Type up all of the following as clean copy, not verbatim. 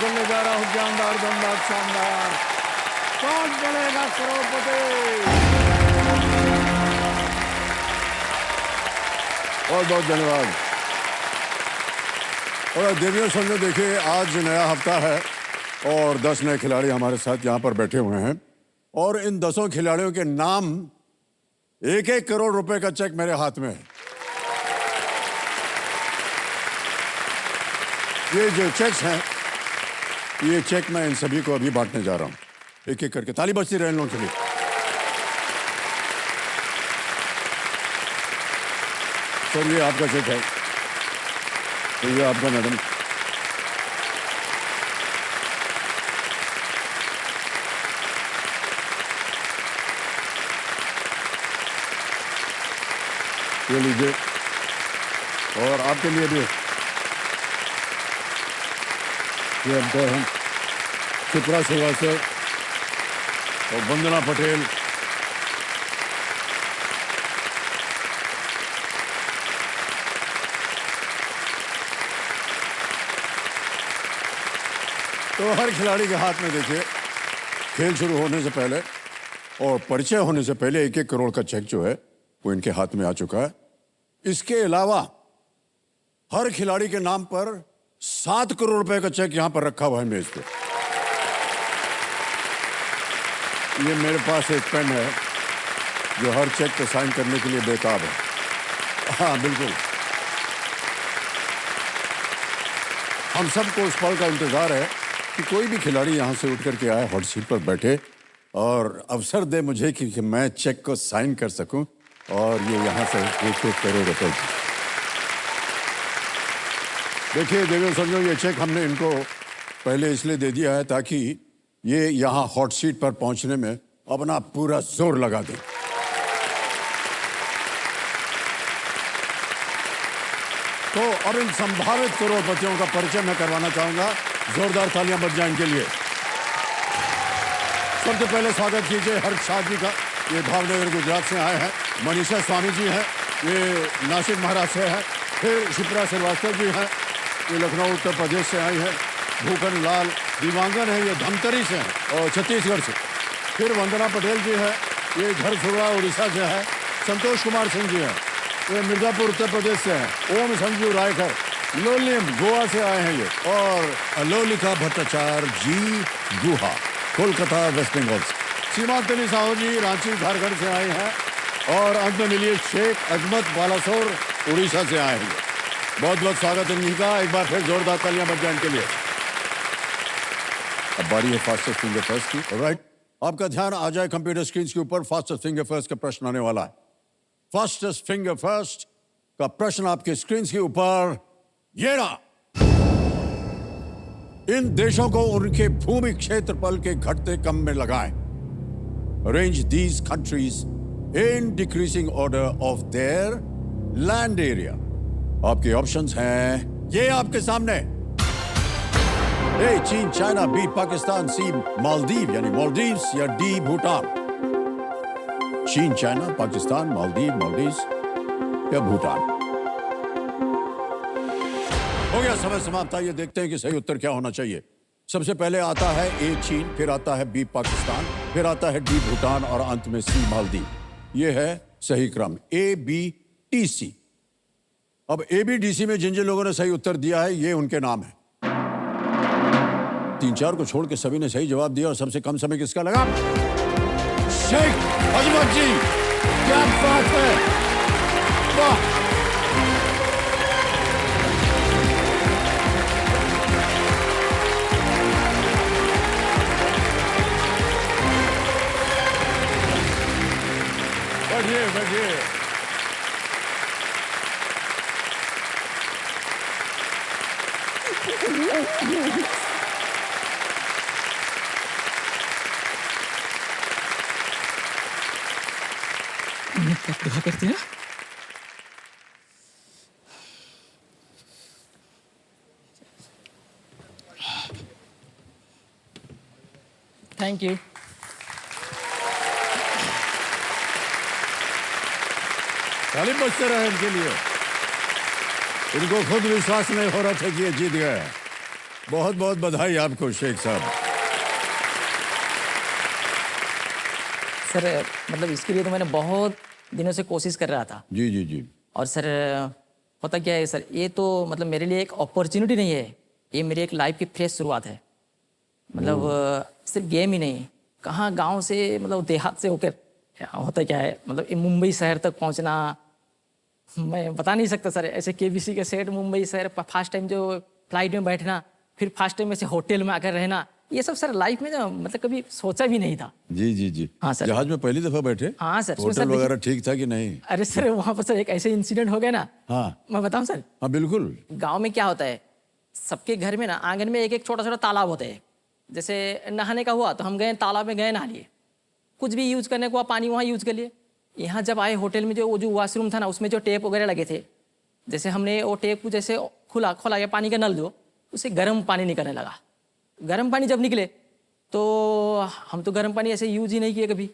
खोलने जा रहा हूँ जानदार दमदार शानदार। कौन बनेगा करोड़पति? बहुत बहुत धन्यवाद। और देवियों समझो, देखिए आज नया हफ्ता है और 10 नए खिलाड़ी हमारे साथ यहाँ पर बैठे हुए हैं और इन 10 खिलाड़ियों के नाम 1-1 करोड़ रुपए का चेक मेरे हाथ में है। ये जो चेक्स हैं, ये चेक मैं इन सभी को अभी बांटने जा रहा हूँ, एक एक करके। ताली बजती रहे इन लोगों के लिए। सर ये आपका चेक है, तो ये आपका मैडम। ये लीजिए, और आपके लिए भी ये हमको हम चित्रा श्रीवास्तव और वंदना पटेल, तो हर खिलाड़ी के हाथ में देखिए खेल शुरू होने से पहले और परिचय होने से पहले 1-1 करोड़ का चेक जो है वो इनके हाथ में आ चुका है। इसके अलावा हर खिलाड़ी के नाम पर 7 करोड़ रुपए का चेक यहां पर रखा हुआ है मेज पे। ये मेरे पास एक पेन है जो हर चेक पे साइन करने के लिए बेताब है। हाँ बिल्कुल, हम सबको उस पल का इंतजार है कि कोई भी खिलाड़ी यहां से उठ करके आए, हॉट सीट पर बैठे और अवसर दे मुझे कि मैं चेक को साइन कर सकूं और ये यहां से 1-1 करोड़ रुपए। देखिए देवेंद्र समझो, ये चेक हमने इनको पहले इसलिए दे दिया है ताकि ये यहाँ हॉट सीट पर पहुंचने में अपना पूरा जोर लगा दें। तो अब इन संभावित करोड़पतियों का परिचय मैं करवाना चाहूंगा। जोरदार तालियां बज जाएं इनके लिए। सबसे पहले स्वागत कीजिए हर्ष शाह जी का। ये भावनगर गुजरात से आए हैं। मनीषा स्वामी जी हैं, ये नासिक महाराष्ट्र से हैं। फिर शिप्रा श्रीवास्तव जी हैं, ये लखनऊ उत्तर प्रदेश से आई है। भूखन लाल दिवांगन है, ये धमतरी से हैं और छत्तीसगढ़ से। फिर वंदना पटेल जी है, ये झरसुगड़ा उड़ीसा से है। संतोष कुमार सिंह जी हैं, ये मिर्जापुर उत्तर प्रदेश से हैं। ओम संजू रायकर लोलियम गोवा से आए हैं ये। और लोलिका भट्टाचार्य जी गुहा कोलकाता वेस्ट बंगाल से। सीमांतनी साहू जी रांची झारखंड से आए हैं। और अंत में मिलिए शेख अजमत बालासोर उड़ीसा से आए हैं। बहुत बहुत स्वागत है इनका। एक बार फिर जोरदार तालियां बज जाएं इनके लिए। अब बारी है फास्टेस्ट फिंगर फर्स्ट की। ऑलराइट, आपका ध्यान आ जाए कंप्यूटर स्क्रीन के ऊपर। फास्टेस्ट फिंगर फर्स्ट का प्रश्न आने वाला है। फास्टेस्ट फिंगर फर्स्ट का प्रश्न आपके स्क्रीन के ऊपर ये रहा। इन देशों को उनके भूमि क्षेत्रफल के घटते क्रम में लगाएं। Arrange these countries in decreasing order of their land area. आपके ऑप्शंस हैं ये आपके सामने। ए चीन, चाइना, बी पाकिस्तान, सी मालदीव यानी मालदीव्स या डी भूटान। चीन, चाइना, पाकिस्तान, मालदीव, मालदीव्स या भूटान। हो गया समय समाप्त। आइए देखते हैं कि सही उत्तर क्या होना चाहिए। सबसे पहले आता है ए चीन, फिर आता है बी पाकिस्तान, फिर आता है डी भूटान और अंत में सी मालदीव। ये है सही क्रम, ए बी टी सी। अब ए बी डी सी में जिन जिन लोगों ने सही उत्तर दिया है ये उनके नाम है। 3-4 को छोड़ के सभी ने सही जवाब दिया और सबसे कम समय किसका लगा? शेख अजमत जी। क्या बात है, वाह। बैठिए बैठिए। दुआ करते हैं। Thank you. ताली बजते रहे इनके लिए। इनको खुद विश्वास नहीं हो रहा था कि ये जीत गए। बहुत बहुत बधाई आपको शेख साहब। सर मतलब इसके लिए तो मैंने बहुत दिनों से कोशिश कर रहा था। जी जी जी। और सर होता क्या है सर, ये तो मतलब मेरे लिए एक अपॉर्चुनिटी नहीं है, ये मेरी एक लाइफ की फ्रेश शुरुआत है। मतलब सिर्फ गेम ही नहीं, कहाँ गांव से मतलब देहात से होकर होता क्या है, मतलब ये मुंबई शहर तक पहुंचना मैं बता नहीं सकता सर। ऐसे केबीसी के सेट मुंबई शहर फर्स्ट टाइम जो फ्लाइट में बैठना, फिर फर्स्ट टाइम ऐसे होटल में आकर रहना, ये सब सर लाइफ में ना मतलब कभी सोचा भी नहीं था। जी जी जी। हाँ सर। जहाज में पहली दफा बैठे? हाँ सर। उसमें होटल सर वगैरह ठीक था कि नहीं? अरे सर वहाँ पर सर एक ऐसे इंसिडेंट हो गया ना। हाँ मैं बताऊँ सर। हाँ बिल्कुल। गांव में क्या होता है, सबके घर में ना आंगन में एक एक छोटा छोटा तालाब होता है। जैसे नहाने का हुआ तो हम गए तालाब में, गए नहा लिए, कुछ भी यूज करने को हुआ पानी वहाँ यूज कर लिए। यहाँ जब आए होटल में जो वो जो वॉशरूम था ना, उसमें जो टेप वगैरह लगे थे, जैसे हमने वो टेप को जैसे खोला गया पानी का नल जो, उससे गर्म पानी निकलने लगा। गर्म पानी जब निकले तो हम तो गर्म पानी ऐसे यूज ही नहीं किए कभी।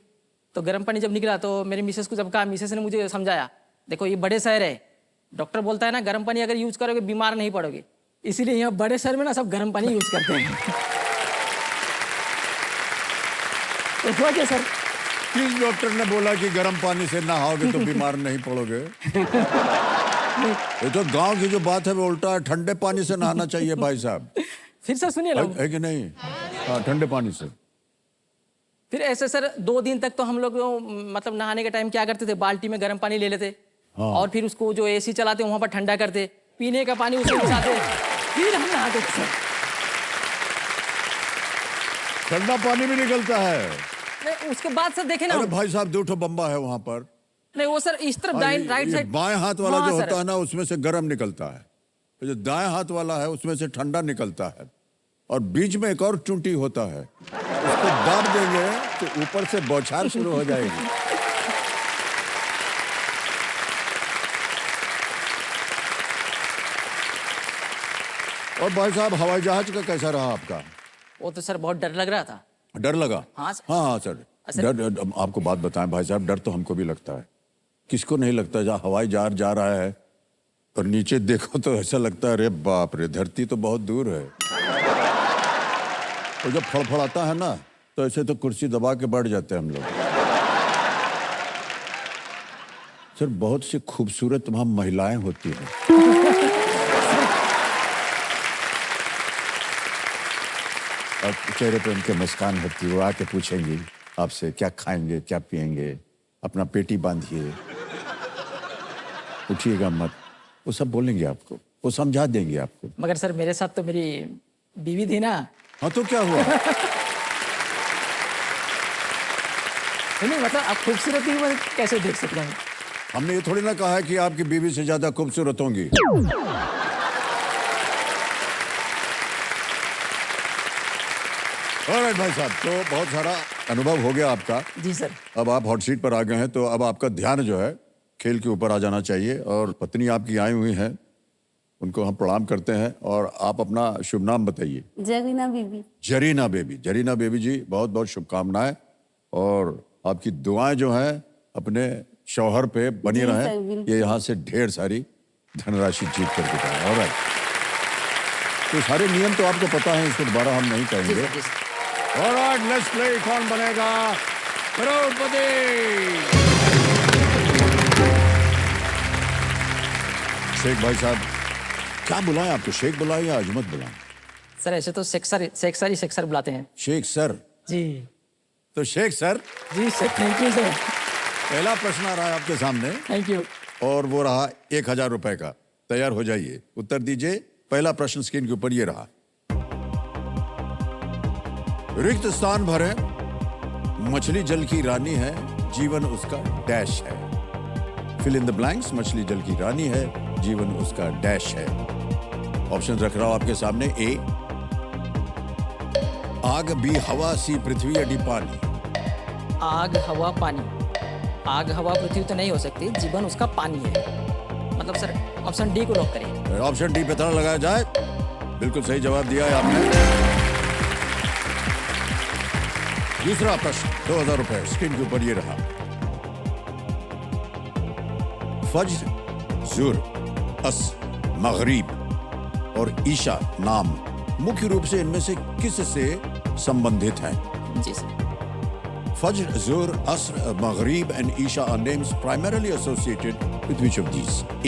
तो गर्म पानी जब निकला तो मेरी मिसेस को जब कहा, मिसेस ने मुझे समझाया, देखो ये बड़े शहर है, डॉक्टर बोलता है ना गर्म पानी अगर यूज करोगे बीमार नहीं पड़ोगे, इसीलिए यहाँ बड़े शहर में ना सब गर्म पानी यूज करते हैं। तो हुआ क्या सर, किस डॉक्टर ने बोला कि गर्म पानी से नहाओगे तो बीमार नहीं पड़ोगे? ये तो गांव की जो बात है वो उल्टा है, ठंडे पानी से नहाना चाहिए भाई साहब। फिर सर सुनिए ना, है कि नहीं? हाँ ठंडे पानी से। फिर ऐसे सर 2 दिन तक तो हम लोग मतलब नहाने के टाइम क्या करते थे, बाल्टी में गर्म पानी ले लेते। हाँ। और फिर उसको जो एसी चलाते वहां पर ठंडा करते, पीने का पानी उसमें मिलाते, फिर हम नहाते थे सर। ठंडा पानी भी निकलता है? नहीं उसके बाद सर देखे ना, अरे भाई साहब 2 बम्बा है वहां पर। नहीं वो सर इस तरफ राइट ये साइड बाएं हाथ वाला हाँ, जो सर। होता है ना उसमें से गर्म निकलता है, जो दाएं हाथ वाला है उसमें से ठंडा निकलता है, और बीच में एक और चूंटी होता है, उसको दाब देंगे तो ऊपर से बौछार शुरू हो जाएगी। और भाई साहब हवाई जहाज का कैसा रहा आपका? वो तो सर बहुत डर लग रहा था। डर लगा? हाँ सर। हाँ सर। डर आपको बात बताएं भाई साहब, डर तो हमको भी लगता है, किसको नहीं लगता? जहाँ हवाई जहाज जा रहा है और नीचे देखो तो ऐसा लगता है अरे बाप रे, धरती तो बहुत दूर है। और जब फड़फड़ाता है ना तो ऐसे तो कुर्सी दबा के बैठ जाते हैं हम लोग। सर बहुत सी खूबसूरत वहां महिलाएं होती हैं। और चेहरे पे उनके मुस्कान होती है, वो आके पूछेंगी आपसे क्या खाएंगे क्या पिएंगे, अपना पेटी बांधिए, उठिएगा मत, वो सब बोलेंगे आपको, वो समझा देंगे आपको। मगर सर मेरे साथ तो मेरी बीवी थी ना। हाँ तो क्या हुआ? नहीं मतलब आप खूबसूरती में कैसे देख सकते हैं? हमने ये थोड़ी ना कहा है कि आपकी बीवी से ज्यादा खूबसूरत होंगी। ऑलराइट भाई साहब, तो बहुत सारा अनुभव हो गया आपका। जी सर। अब आप हॉट सीट पर आ गए हैं तो अब आपका ध्यान जो है खेल के ऊपर आ जाना चाहिए। और पत्नी आपकी आई हुई है, उनको हम प्रणाम करते हैं, और आप अपना शुभ नाम बताइए। जरीना बीबी। जरीना बेबी। जरीना बेबी जी बहुत बहुत शुभकामनाएं, और आपकी दुआएं जो हैं अपने शौहर पे बनी जी सर, रहें, बिल्कुल। ये यहाँ से ढेर सारी धनराशि जीत करके जाए। ऑलराइट, तो सारे नियम तो आपको पता है, इसको दोबारा हम नहीं जी कहेंगे। सर, जी sir. Alright, let's play Kaun Banega करोड़पति। शेख भाई साहब क्या बुलाएं आपको, शेख बुलाएं या अजमत बुलाएं? सर ऐसे तो सेक्सर बुलाते हैं। शेख सर। जी तो शेख सर, जी सर, थैंक यू सर। पहला प्रश्न आ रहा है आपके सामने, थैंक यू। और वो रहा 1000 रुपए का। तैयार हो जाइए, उत्तर दीजिए। पहला प्रश्न स्क्रीन के ऊपर ये रहा, रिक्त स्थान भरे, मछली जल की रानी है, जीवन उसका डैश है। फिल इन द ब्लैंक्स, मछली जल की रानी है, जीवन उसका डैश है। ऑप्शन रख रहा हूं आपके सामने। ए, आग बी हवा, सी पृथ्वी, या डी पानी। आग हवा पानी। आग हवा पृथ्वी तो नहीं हो सकती, जीवन उसका पानी है। मतलब सर ऑप्शन डी को लॉक करें। ऑप्शन डी पे ताला लगाया जाए। बिल्कुल सही जवाब दिया है आपने। दूसरा प्रश्न 2000 रुपए स्क्रीन के ऊपर ये रहा, फज्र, जुर, अस, मगरिब और ईशा नाम मुख्य रूप से इनमें से किस से संबंधित हैं? जी sir. Fajr, Zuhr, Asr, Maghrib and Isha are names primarily associated with which of these? A.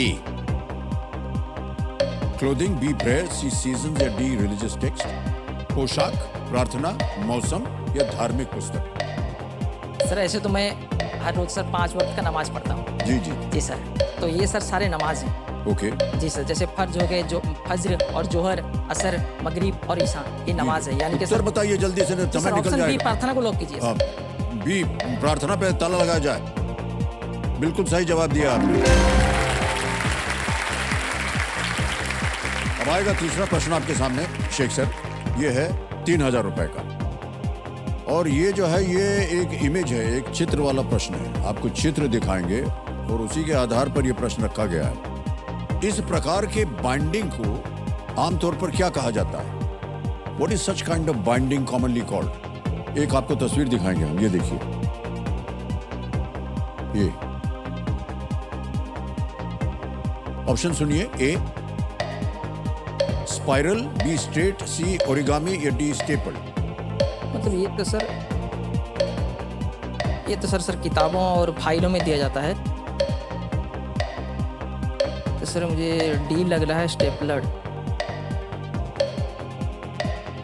Clothing, B. Prayer, C. Seasons या D. Religious text? पोशाक, प्रार्थना, मौसम या धार्मिक पुस्तक? सर ऐसे तो मैं हर रोज सर 5 वक्त का नमाज पढ़ता हूँ। जी जी। जी सर, तो ये सर सारे नमाज हैं। ओके। जी सर, जैसे फर्ज हो गए, जो फज्र और जोहर, असर, मगरिब और ईशा, ये नमाज है। यानी कि सर बताइए जल्दी से, जी समय सर, निकल ऑप्शन बी जाएगा। प्रार्थना को लॉक कीजिए सर। हाँ, बी प्रार्थना पे ताला लगाया जाए। बिल्कुल सही जवाब दिया आपने। अब आएगा तीसरा प्रश्न आपके सामने शेख सर। ये है 3000 रुपए का, और ये जो है ये एक इमेज है, एक चित्र वाला प्रश्न है। आपको चित्र दिखाएंगे और उसी के आधार पर यह प्रश्न रखा गया है। इस प्रकार के बाइंडिंग को आमतौर पर क्या कहा जाता है? What is such kind of binding commonly called? एक आपको तस्वीर दिखाएंगे हम, ये देखिए, ये ऑप्शन सुनिए। A spiral, B straight, C origami या डी स्टेपल? मतलब ये तो सर किताबों और फाइलों में दिया जाता है। तो सर मुझे डी लग रहा है, स्टेपलर।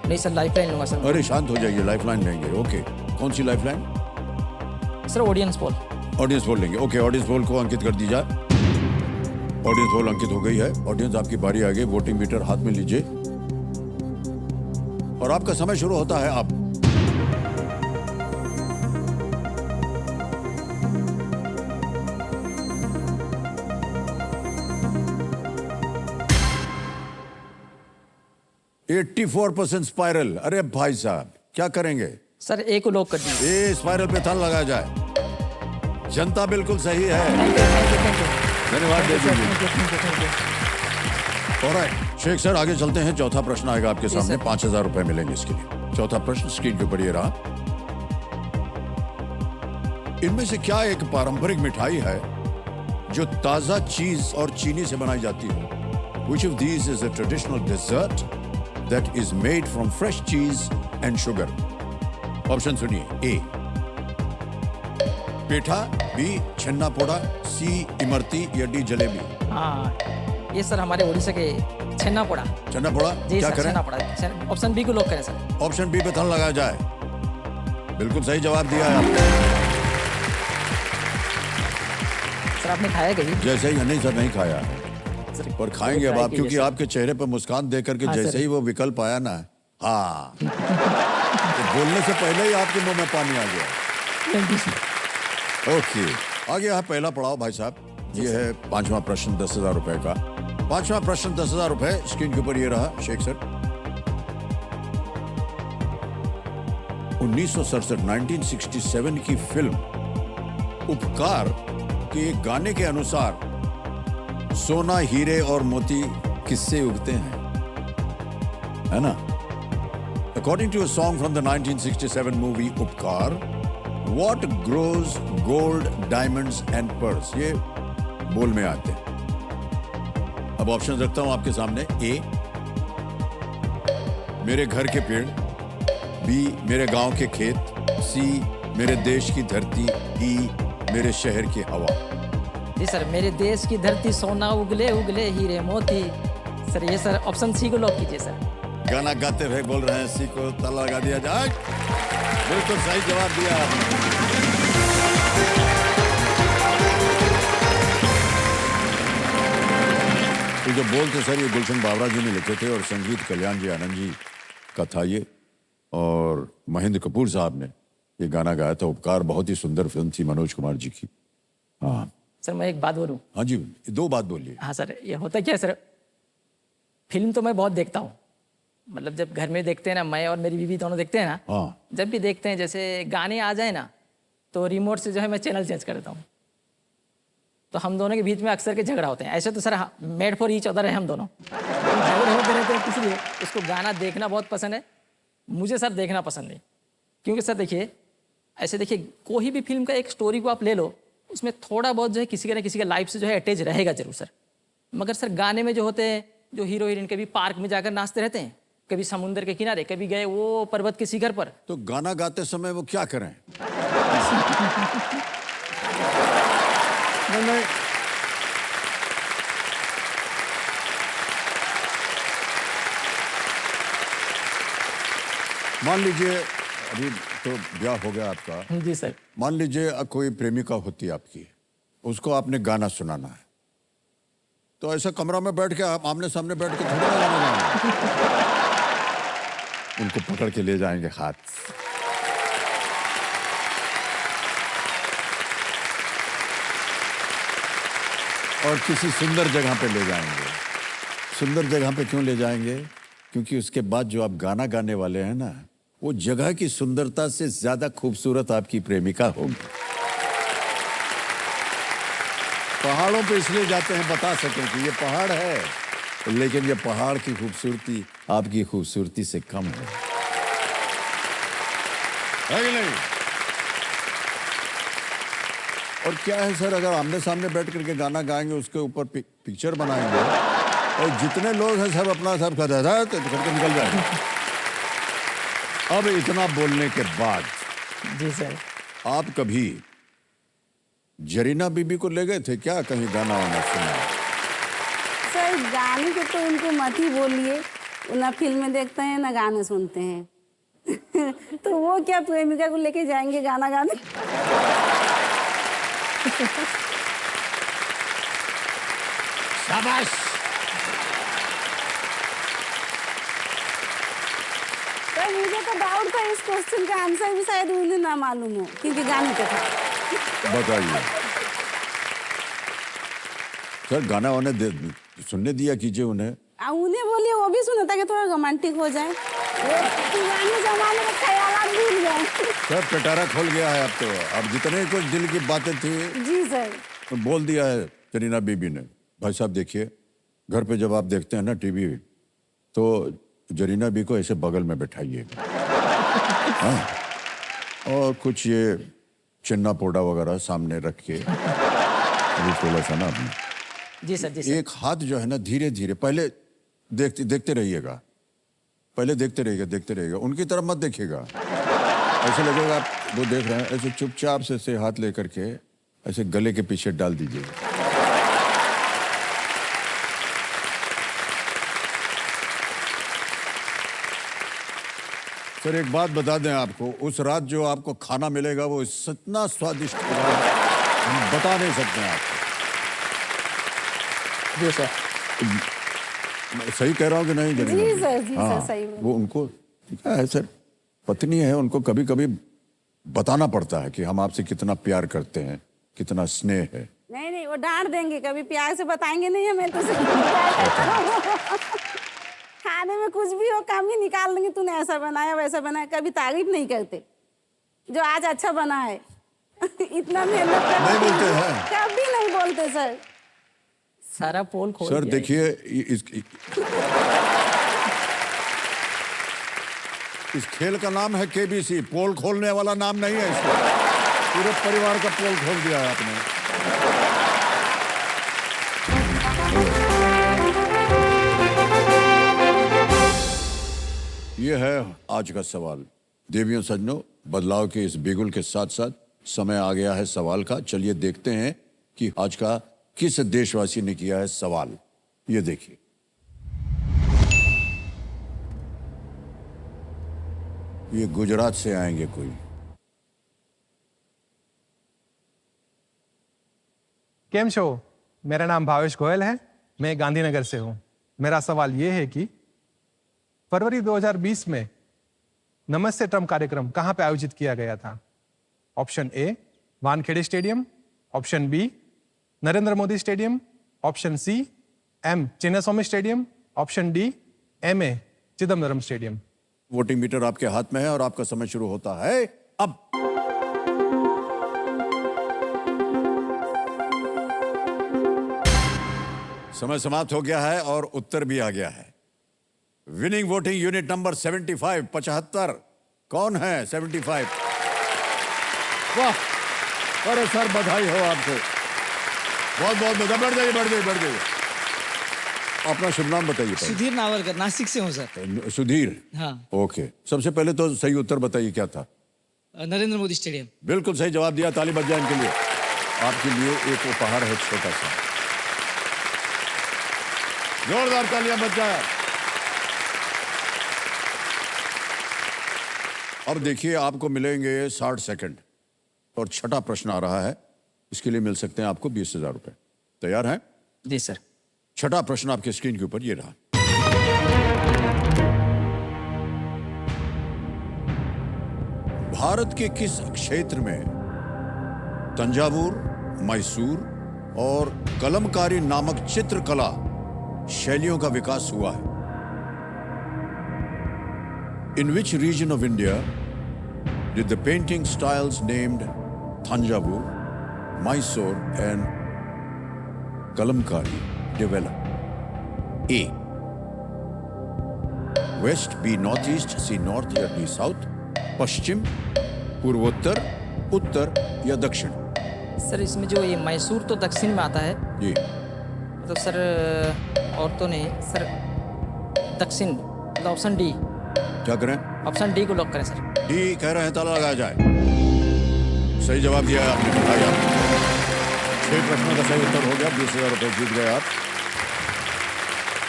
नहीं सर, लाइफलाइन लूंगा सर। अरे शांत हो जाइए, लाइफलाइन लेंगे। ओके, कौन सी lifeline? Sir audience poll. Audience poll लेंगे। ओके, ऑडियंस पोल को अंकित कर दी जाए। ऑडियंस पोल अंकित हो गई है। ऑडियंस आपकी बारी आ गई। वोटिंग मीटर हाथ में लीजिए और आपका समय शुरू होता है अब। %84 स्पाइरल। अरे भाई साहब क्या करेंगे? सर ए को लॉक कर दीजिए। ए स्पाइरल पे थल लगाया जाए। जनता बिल्कुल सही है। धन्यवाद दे दीजिए। ऑलराइट शेख सर, आगे चलते हैं। चौथा प्रश्न आएगा आपके सामने। 5000 रुपए मिलेंगे इसके लिए। चौथा प्रश्न स्क्रीन के ऊपर ये रहा। इनमें से क्या एक पारंपरिक मिठाई है जो ताजा चीज और चीनी से बनाई जाती है? Which of these is a traditional dessert that is made from fresh cheese and sugar? Option सुनिए। ए पेठा, बी छन्ना पोड़ा, सी इमरती या डी जलेबी? हाँ, ये सर हमारे उड़ीसा के छन्ना पोड़ा। छन्ना पोड़ा जी क्या सर, करें? छन्ना पोड़ा। ऑप्शन बी को लॉक करें सर। ऑप्शन बी पे थल लगाया जाए। बिल्कुल सही जवाब दिया है आपने। सर आपने खाया कभी? जैसे ही नहीं सर, नहीं खाया है सर, पर खाएंगे अब आप, क्योंकि आपके चेहरे पर मुस्कान देख करके हाँ, जैसे सर। ही वो विकल्प आया ना, हाँ तो बोलने से पहले ही आपके मुंह में पानी आ गया। Thank you sir. ओके, आगे है पहला पड़ाव भाई साहब। ये है पांचवा प्रश्न 10,000 रुपए का। पांचवा प्रश्न 10,000 रुपए। स्क्रीन के ऊपर ये रहा शेख सर। 1967 1967 की फिल्म उपकार के एक गाने के अनुसार सोना, हीरे और मोती किससे उगते हैं? है ना? According to a song from the 1967 movie Upkar, what grows gold, diamonds and pearls? ये बोल में आते हैं। अब ऑप्शन रखता हूं आपके सामने। ए मेरे घर के पेड़, बी मेरे गांव के खेत, सी मेरे देश की धरती, डी मेरे शहर की हवा। जी सर, मेरे देश की धरती सोना उगले उगले हीरे मोती। सर ये सर ऑप्शन सी को लॉक कीजिए सर। गाना गाते हुए बोल रहे हैं, सी को ताला लगा दिया जाए। बिल्कुल सही जवाब दिया। ये जो बोल थे सर, ये गुलशन बावरा जी ने लिखे थे और संगीत कल्याण जी आनंद जी का था ये, और महेंद्र कपूर साहब ने ये गाना गाया था। उपकार बहुत ही सुंदर फिल्म थी मनोज कुमार जी की। हाँ सर मैं एक बात बोलूं? हाँ जी, दो बात बोलिए। हाँ सर, ये होता क्या है सर, फिल्म तो मैं बहुत देखता हूँ। मतलब जब घर में देखते हैं ना, मैं और मेरी बीवी दोनों देखते हैं ना, हाँ जब भी देखते हैं जैसे गाने आ जाए ना, तो रिमोट से जो है मैं चैनल चेंज कर देता हूँ। तो हम दोनों के बीच में अक्सर के झगड़ा होते हैं। ऐसे तो sir made for each other है हम दोनों, झगड़े होते रहते हैं। इसलिए उसको गाना देखना बहुत पसंद है, मुझे सर देखना पसंद नहीं। क्योंकि सर देखिए, ऐसे देखिए कोई भी फिल्म का एक स्टोरी को आप ले लो, उसमें थोड़ा बहुत जो है किसी के ना किसी के लाइफ से जो है अटैच रहेगा जरूर सर। मगर सर गाने में जो होते हैं, जो हीरो हीरोइन कभी पार्क में जाकर नाचते रहते हैं, कभी समुद्र के किनारे, कभी गए वो पर्वत के शिखर पर। तो गाना गाते समय वो क्या करें? नहीं नहीं, मान लीजिए अभी तो ब्याह हो गया आपका, जी सर। मान लीजिए कोई प्रेमिका होती है आपकी, उसको आपने गाना सुनाना है, तो ऐसा कमरा में बैठ के आप आमने सामने बैठ के थोड़ा गाना गाएंगे। उनको पकड़ के ले जाएंगे हाथ, और किसी सुंदर जगह पे ले जाएंगे। सुंदर जगह पे क्यों ले जाएंगे? क्योंकि उसके बाद जो आप गाना गाने वाले हैं ना, वो जगह की सुंदरता से ज्यादा खूबसूरत आपकी प्रेमिका होगी। पहाड़ों पे इसलिए जाते हैं बता सकें कि ये पहाड़ है, लेकिन ये पहाड़ की खूबसूरती आपकी खूबसूरती से कम है कि नहीं? और क्या है सर, अगर आमने सामने बैठ करके गाना गाएंगे, उसके ऊपर पिक्चर बनाएंगे, और जितने लोग हैं सब अपना सब करके निकल जाएंगे। अब इतना बोलने के बाद जी सर। आप कभी जरीना बीबी को ले गए थे क्या कहीं गाना वाना सुना? सर गाने के तो उनको मत ही बोलिए, वो ना फिल्में देखते हैं ना गाने सुनते हैं। तो वो क्या प्रेमिका को लेके जाएंगे गाना गाने? शाबाश। सर मुझे तो डाउट था, इस क्वेश्चन का आंसर भी शायद उन्हें ना मालूम हो, क्योंकि गाने पे था। बताइए सर, गाना वाने सुनने दिया कीजिए उन्हें। उन्हें बोलिए वो भी सुना ताकि थोड़ा रोमांटिक हो जाए, वो पुराने जमाने में ख्यालात भूल जाए। सर पिटारा खोल गया है अब तो, अब जितने कुछ दिल की बातें थी जी सर। तो बोल दिया है जरीना बीबी ने। भाई साहब देखिए, घर पे जब आप देखते हैं ना टीवी, तो जरीना बीबी को ऐसे बगल में बैठाइए, हाँ, और कुछ ये चिन्ना पोड़ा वगैरह सामने रख के, अभी थोड़ा सा ना आपने जी सर। जी सर। एक हाथ जो है ना धीरे धीरे पहले देखते रहिएगा, पहले देखते रहिएगा, उनकी तरफ मत देखिएगा। ऐसे लगेगा आप वो देख रहे हैं, ऐसे चुपचाप से हाथ लेकर के ऐसे गले के पीछे डाल दीजिए। सर एक बात बता दें आपको, उस रात जो आपको खाना मिलेगा वो इतना स्वादिष्ट होगा, हम बता नहीं सकते हैं आपको। जी सर। सही कह रहा हूँ कि नहीं? जी सर, जी सर, सही बोल। वो उनको क्या है सर, पत्नी है, उनको कभी कभी बताना पड़ता है कि हम आपसे कितना प्यार करते हैं, कितना स्नेह है। नहीं नहीं, वो डांट देंगे, कभी प्यार से बताएंगे नहीं हमें तो खाने में कुछ भी हो काम ही निकाल देंगे, तूने ऐसा बनाया वैसा बनाया, कभी तारीफ नहीं करते जो आज अच्छा बना है। इतना मेहनत करके नहीं बोलते हैं, कभी नहीं बोलते सर। सारा पोल खोल सर दिया है। देखिए इस खेल का नाम है केबीसी, पोल खोलने वाला नाम नहीं है इसका। पूरे परिवार का पोल खोल दिया है आपने। यह है आज का सवाल। देवियों सज्जनों, बदलाव के इस बिगुल के साथ साथ समय आ गया है सवाल का। चलिए देखते हैं कि आज का किस देशवासी ने किया है सवाल। ये देखिए, ये गुजरात से आएंगे कोई। केम शो, मेरा नाम भावेश गोयल है, मैं गांधीनगर से हूं। मेरा सवाल यह है कि फरवरी 2020 में नमस्ते ट्रम्प कार्यक्रम कहां पे आयोजित किया गया था? Option A Wankhede stadium, option B Narendra Modi stadium, option C M Chinnaswamy stadium, option D M A Chidambaram stadium. Voting meter आपके हाथ में है और आपका समय शुरू होता है अब। समय समाप्त हो गया है और उत्तर भी आ गया है। Winning voting unit number 75 75। कौन है 75? वाह, अरे सर बधाई हो आपको, बहुत बहुत बधाई। बढ़ जाइए। अपना शुभ नाम बताइए पहले। सुधीर नावरकर, नासिक से हूँ सर। सुधीर। हाँ। ओके, सबसे पहले तो सही उत्तर बताइए क्या था। नरेंद्र मोदी स्टेडियम। बिल्कुल सही जवाब दिया, ताली बज जाए इनके लिए। आपके लिए एक उपहार है छोटा सा, जोरदार तालियां बज जाए। अब देखिए, आपको मिलेंगे 60 सेकंड और छठा प्रश्न आ रहा है, इसके लिए मिल सकते हैं आपको 20,000 रुपए। तैयार हैं? जी सर। छठा प्रश्न आपके स्क्रीन के ऊपर ये रहा। भारत के किस क्षेत्र में तंजावुर, मैसूर और कलमकारी नामक चित्रकला शैलियों का विकास हुआ है? In which region of India did the painting styles named Thanjavur, Mysore and Kalamkari develop? A. West, B. Northeast, C. North या D. South, पश्चिम, पूर्वोत्तर, उत्तर या दक्षिण? सर इसमें जो ये मैसूर तो दक्षिण में आता है, जी, मतलब सर और तो नहीं सर, दक्षिण, मतलब ऑप्शन डी। क्या करें? ऑप्शन डी को लॉक करें सर। डी कह रहे हैं, ताला लगाया जाए। सही जवाब दिया है आपने, बधाई आपको। 6 प्रश्नों का सही उत्तर हो गया, 20,000 रुपये जीत गए आप।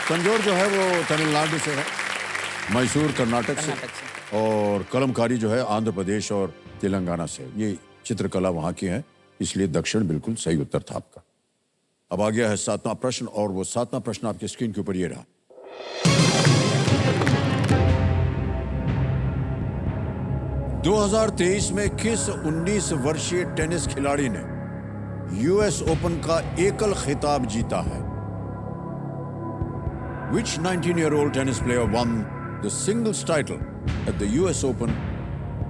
तंजौर जो है वो तमिलनाडु से है, मैसूर कर्नाटक से, और कलमकारी जो है आंध्र प्रदेश और तेलंगाना से। ये चित्रकला वहाँ की है, इसलिए दक्षिण बिल्कुल सही उत्तर था आपका। अब आ गया है 7वां प्रश्न, और वो 7वां प्रश्न आपके स्क्रीन के ऊपर ये रहा। 2023 में किस 19 वर्षीय टेनिस खिलाड़ी ने यूएस ओपन का एकल खिताब जीता है? Which 19-year-old tennis player won the singles title at the US Open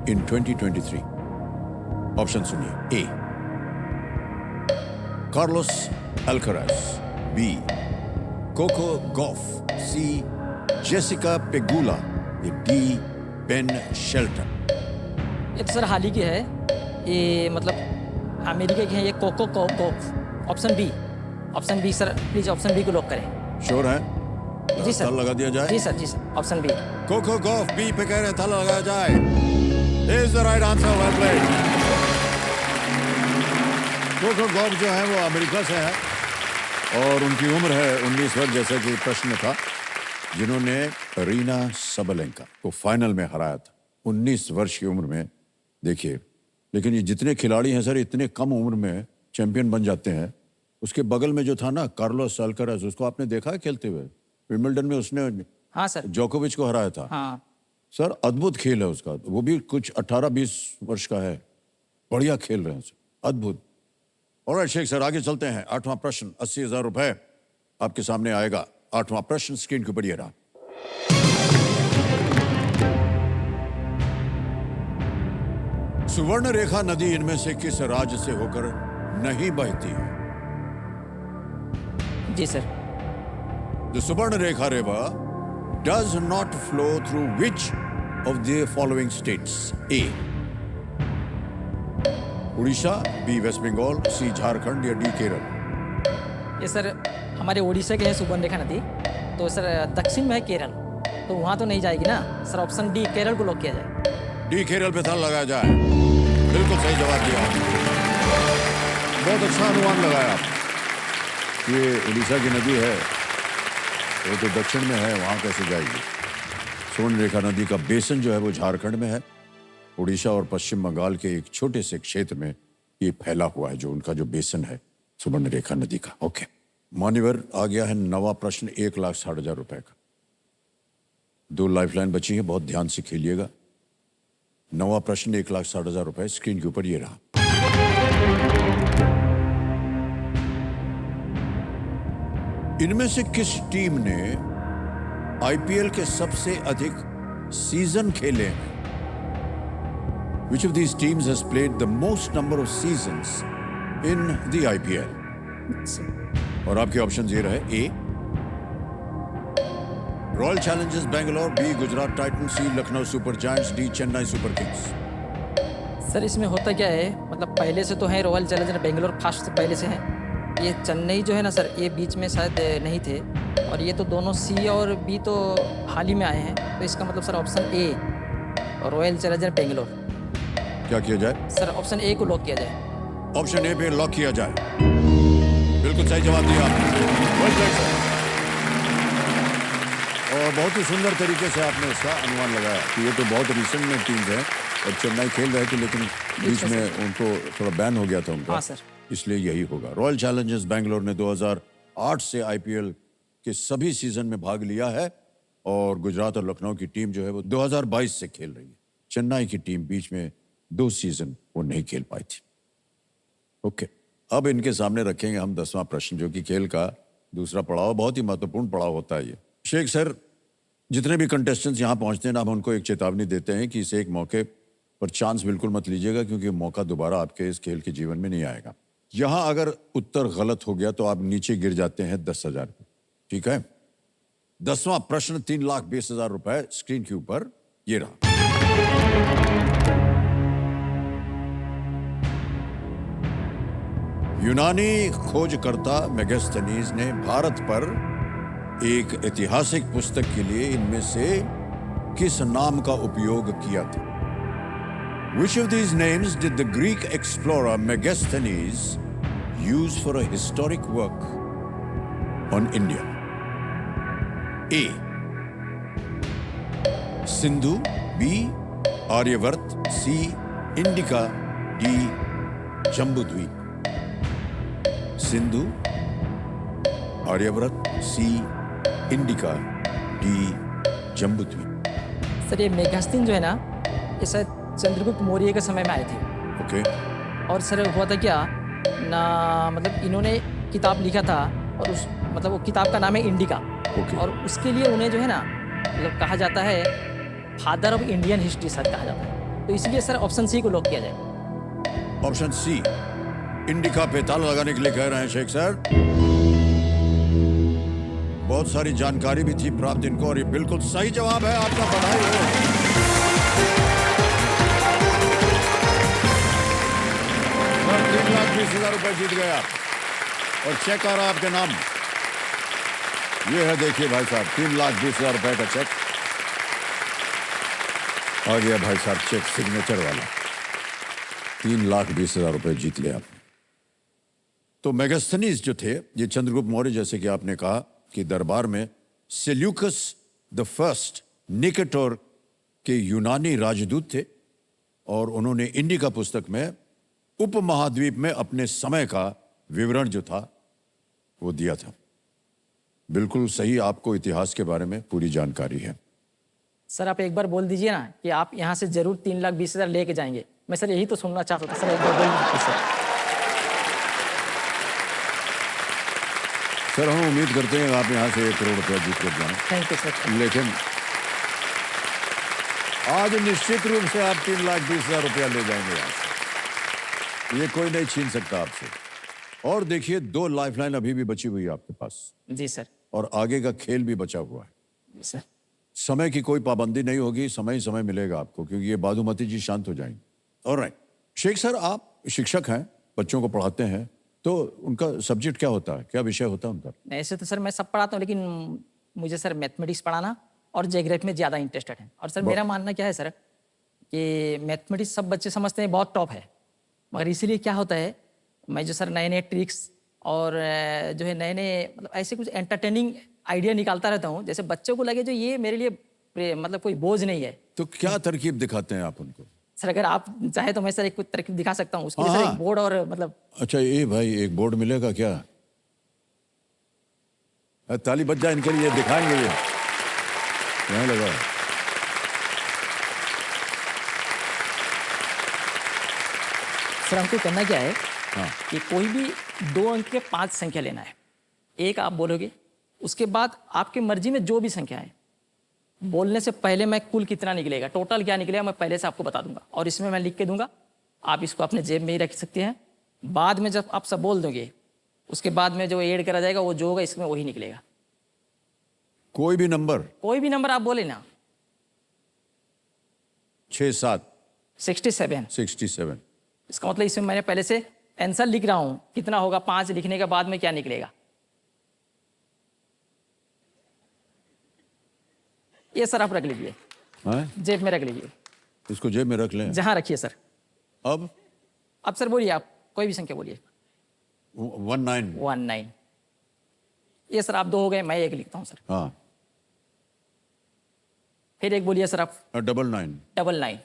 in 2023? Option सुनिए। A. Carlos Alcaraz, B. Coco Gauff, C. Jessica Pegula, D. Ben Shelton। ये तो सर हाल ही की है, ये मतलब अमेरिका की है, ये Coco Gauff. Option B, option B sir, please option B को लॉक करें। श्योर है? जी सर। ताला लगा दिया जाए? जी सर, जी sir, option B. Coco Gauff B पे कह रहे हैं, ताला लगाया जाए। Is the right answer, well played। Coco Gauff जो है वो अमेरिका से है और उनकी उम्र है 19 वर्ष, जैसा कि प्रश्न में था, जिन्होंने रीना सबलेंका को फाइनल में हराया था 19 वर्ष की उम्र में। देखिए, लेकिन ये जितने खिलाड़ी हैं सर, इतने कम उम्र में चैंपियन बन जाते हैं। उसके बगल में जो था ना, कार्लोस अल्काराज, उसको आपने देखा है खेलते हुए? विंबलडन में उसने हाँ सर। जोकोविच को हराया था। हाँ सर, अद्भुत खेल है उसका, वो भी कुछ 18-20 वर्ष का है। बढ़िया खेल रहे हैं सर, अद्भुत। ऑलराइट शेख सर, आगे चलते हैं। 8वां प्रश्न, 80,000 रुपए आपके सामने आएगा। 8वां प्रश्न स्क्रीन के ऊपर ये रहा। सुवर्ण रेखा नदी इनमें से किस राज्य से होकर नहीं बहती है? जी sir. The Subarnarekha River does not flow through which of the following states? A. Orissa, B. West Bengal, C. Jharkhand या D. केरल? ये सर हमारे उड़ीसा के हैं सुवर्णरेखा नदी, तो सर दक्षिण में है केरल, तो वहाँ तो नहीं जाएगी ना सर। ऑप्शन डी, केरल को लॉक किया जाए। डी केरल पे ताला लगाया जाए। बिल्कुल सही जवाब दिया, बहुत अच्छा अनुमान लगाया आप। ये उड़ीसा की नदी है, वो तो दक्षिण में है, वहाँ कैसे जाएगी? सुवर्णरेखा नदी का बेसन जो है वो झारखंड में है। उड़ीसा और पश्चिम बंगाल के एक छोटे से क्षेत्र में ये फैला हुआ है, जो उनका जो बेसन है सुवर्णरेखा नदी का। ओके मान्यवर, आ गया है 9वां प्रश्न, 1,60,000 रुपए का। 2 लाइफलाइन बची है, बहुत ध्यान से खेलिएगा। 9वां प्रश्न, 1,60,000 रुपए स्क्रीन के ऊपर ये रहा। इनमें से किस टीम ने आईपीएल के सबसे अधिक सीजन खेले हैं? Which of these teams has played the most number of seasons in the IPL? और आपके ऑप्शन ये रहे। A. Royal Challengers Bangalore, B. Gujarat Titan, C. Lucknow super giants, D. Chennai super kings. Sir इसमें होता क्या है, मतलब पहले से तो है रॉयल चैलेंजर बेंगलोर, फास्ट से पहले से है, ये चेन्नई जो है ना सर, ये बीच में शायद नहीं थे, और ये तो दोनों सी और बी तो हाल ही में आए हैं, तो इसका मतलब sir option A, royal challenger Bangalore. क्या किया जाए? सर ऑप्शन ए को लॉक किया जाए। ऑप्शन ए पे लॉक किया जाए। बिल्कुल सही जवाब दिया आपने। Well done, sir. और बहुत ही सुंदर तरीके से आपने इसका अनुमान लगाया कि ये तो बहुत रिसेंट में टीम्स हैं और चेन्नई खेल रहे थे, लेकिन बीच में उनको थोड़ा बैन हो गया था उनका। हाँ, सर। इसलिए यही होगा। रॉयल चैलेंजर्स बेंगलोर ने 2008 से आईपीएल के सभी सीजन में भाग लिया है और गुजरात और लखनऊ की टीम जो है वो 2022 से खेल रही है। चेन्नई की टीम बीच में 2 सीजन वो नहीं खेल पाई थी। ओके, अब इनके सामने रखेंगे हम 10वां प्रश्न, जो कि खेल का दूसरा पड़ाव, बहुत ही महत्वपूर्ण पड़ाव होता है ये। शेख सर, जितने भी कंटेस्टेंट्स यहाँ पहुंचते हैं ना, हम उनको एक चेतावनी देते हैं कि इस एक मौके पर चांस बिल्कुल मत लीजिएगा, क्योंकि मौका दोबारा आपके इस खेल के जीवन में नहीं आएगा। यहाँ अगर उत्तर गलत हो गया तो आप नीचे गिर जाते हैं 10,000 रुपये। ठीक है? 10वां प्रश्न 3,20,000 रुपए स्क्रीन के ऊपर ये रहा। यूनानी खोजकर्ता मेगास्थनीज ने भारत पर एक ऐतिहासिक पुस्तक के लिए इनमें से किस नाम का उपयोग किया था? Which of these names did the Greek explorer Megasthenes use for a historic work on India? A. Sindhu, B. Aryavart, C. Indica, D. Jambudweep. Sindhu, Aryavrat, C Indica, D Jambudweep. Sir ये मेगास्तीन जो है ना, ये शायद चंद्रगुप्त मौर्य के समय में आए थे। ओके। और सर हुआ था क्या ना, मतलब इन्होंने किताब लिखा था और उस मतलब वो किताब का नाम है इंडिका। ओके। और उसके लिए उन्हें जो है ना, मतलब कहा जाता है father of Indian history sir कहा जाता है। तो इसलिए सर ऑप्शन सी को लॉक किया जाए। ऑप्शन सी इंडिका पे ताला लगाने के लिए कह रहे हैं शेख सर। बहुत सारी जानकारी भी थी प्राप्त इनको और ये बिल्कुल सही जवाब है। आपका बधाई हो। और 3,20,000 रुपए जीत गए आप और चेक आ रहा आपके नाम। ये है, देखिए भाई साहब, 3,20,000 रुपए का चेक आ गया भाई साहब, चेक सिग्नेचर वाला। 3,20,000 रुपए जीत लिया आप। तो मेगास्थनीज जो थे, ये चंद्रगुप्त मौर्य, जैसे कि आपने कहा कि दरबार में सेल्यूकस द फर्स्ट निकेटर के यूनानी राजदूत थे और उन्होंने इंडिका पुस्तक में उपमहाद्वीप में अपने समय का विवरण जो था वो दिया था। बिल्कुल सही, आपको इतिहास के बारे में पूरी जानकारी है। सर आप एक बार बोल दीजिए ना कि आप यहाँ से जरूर 3,20,000 लेके जाएंगे। मैं सर यही तो सुनना चाहता था सर, एक बार बोल दीजिए सर। सर हम उम्मीद करते हैं आप यहाँ से 1 करोड़ रुपया जीत कर जाएं। Thank you sir. लेकिन आज निश्चित रूप से आप 3,20,000 रुपया ले जाएंगे यहाँ से। ये कोई नहीं छीन सकता आपसे। और देखिए 2 लाइफलाइन अभी भी बची हुई है आपके पास। जी सर। और आगे का खेल भी बचा हुआ है। जी सर। समय की कोई पाबंदी नहीं होगी, समय ही समय मिलेगा आपको, क्योंकि ये बादुमती जी शांत हो जाएंगे। ऑलराइट शेख सर, आप शिक्षक हैं, बच्चों को पढ़ाते हैं, तो उनका सब्जेक्ट क्या होता है, क्या विषय होता है उनका? ऐसे तो सर मैं सब पढ़ाता हूँ, लेकिन मुझे सर मैथमेटिक्स पढ़ाना और ज्योग्राफी में ज़्यादा इंटरेस्टेड है। और सर मेरा मानना क्या है सर कि मैथमेटिक्स सब बच्चे समझते हैं बहुत टॉप है, मगर इसीलिए क्या होता है, मैं जो सर नए नए ट्रिक्स और जो है नए नए मतलब ऐसे कुछ एंटरटेनिंग आइडिया निकालता रहता हूँ, जैसे बच्चों को लगे जो ये मेरे लिए मतलब कोई बोझ नहीं है। तो क्या तरकीब दिखाते हैं आप उनको? सर अगर आप चाहे तो मैं सर एक कुछ तरकीब दिखा सकता हूँ। उसके लिए सर एक बोर्ड और मतलब। अच्छा ये भाई, एक बोर्ड मिलेगा क्या? ताली बज जाए इनके लिए, दिखाएंगे ये। यहाँ लगा सर हमको करना क्या है हाँ। कि कोई भी 2 अंक के 5 संख्या लेना है। एक आप बोलोगे, उसके बाद आपकी मर्जी में जो भी संख्या है, बोलने से पहले मैं कुल कितना निकलेगा, टोटल क्या निकलेगा, मैं पहले से आपको बता दूंगा और इसमें मैं लिख के दूंगा। आप इसको अपने जेब में ही रख सकते हैं। बाद में जब आप सब बोल दोगे, उसके बाद में जो ऐड करा जाएगा वो जो होगा इसमें वही निकलेगा। कोई भी नंबर? कोई भी नंबर आप बोले ना। 6, 7, 67। 67। इसका मतलब इसमें मैंने पहले से आंसर लिख रहा हूं, कितना होगा 5 लिखने के बाद में क्या निकलेगा? ये सर आप रख लीजिए, हाँ? जेब में रख लीजिए, इसको जेब में रख लें। जहां रखिए सर। अब सर बोलिए, आप कोई भी संख्या बोलिए। 19। 19। ये सर आप 2 हो गए, मैं 1 लिखता हूं सर। हाँ, फिर एक बोलिए सर आप। 99। 99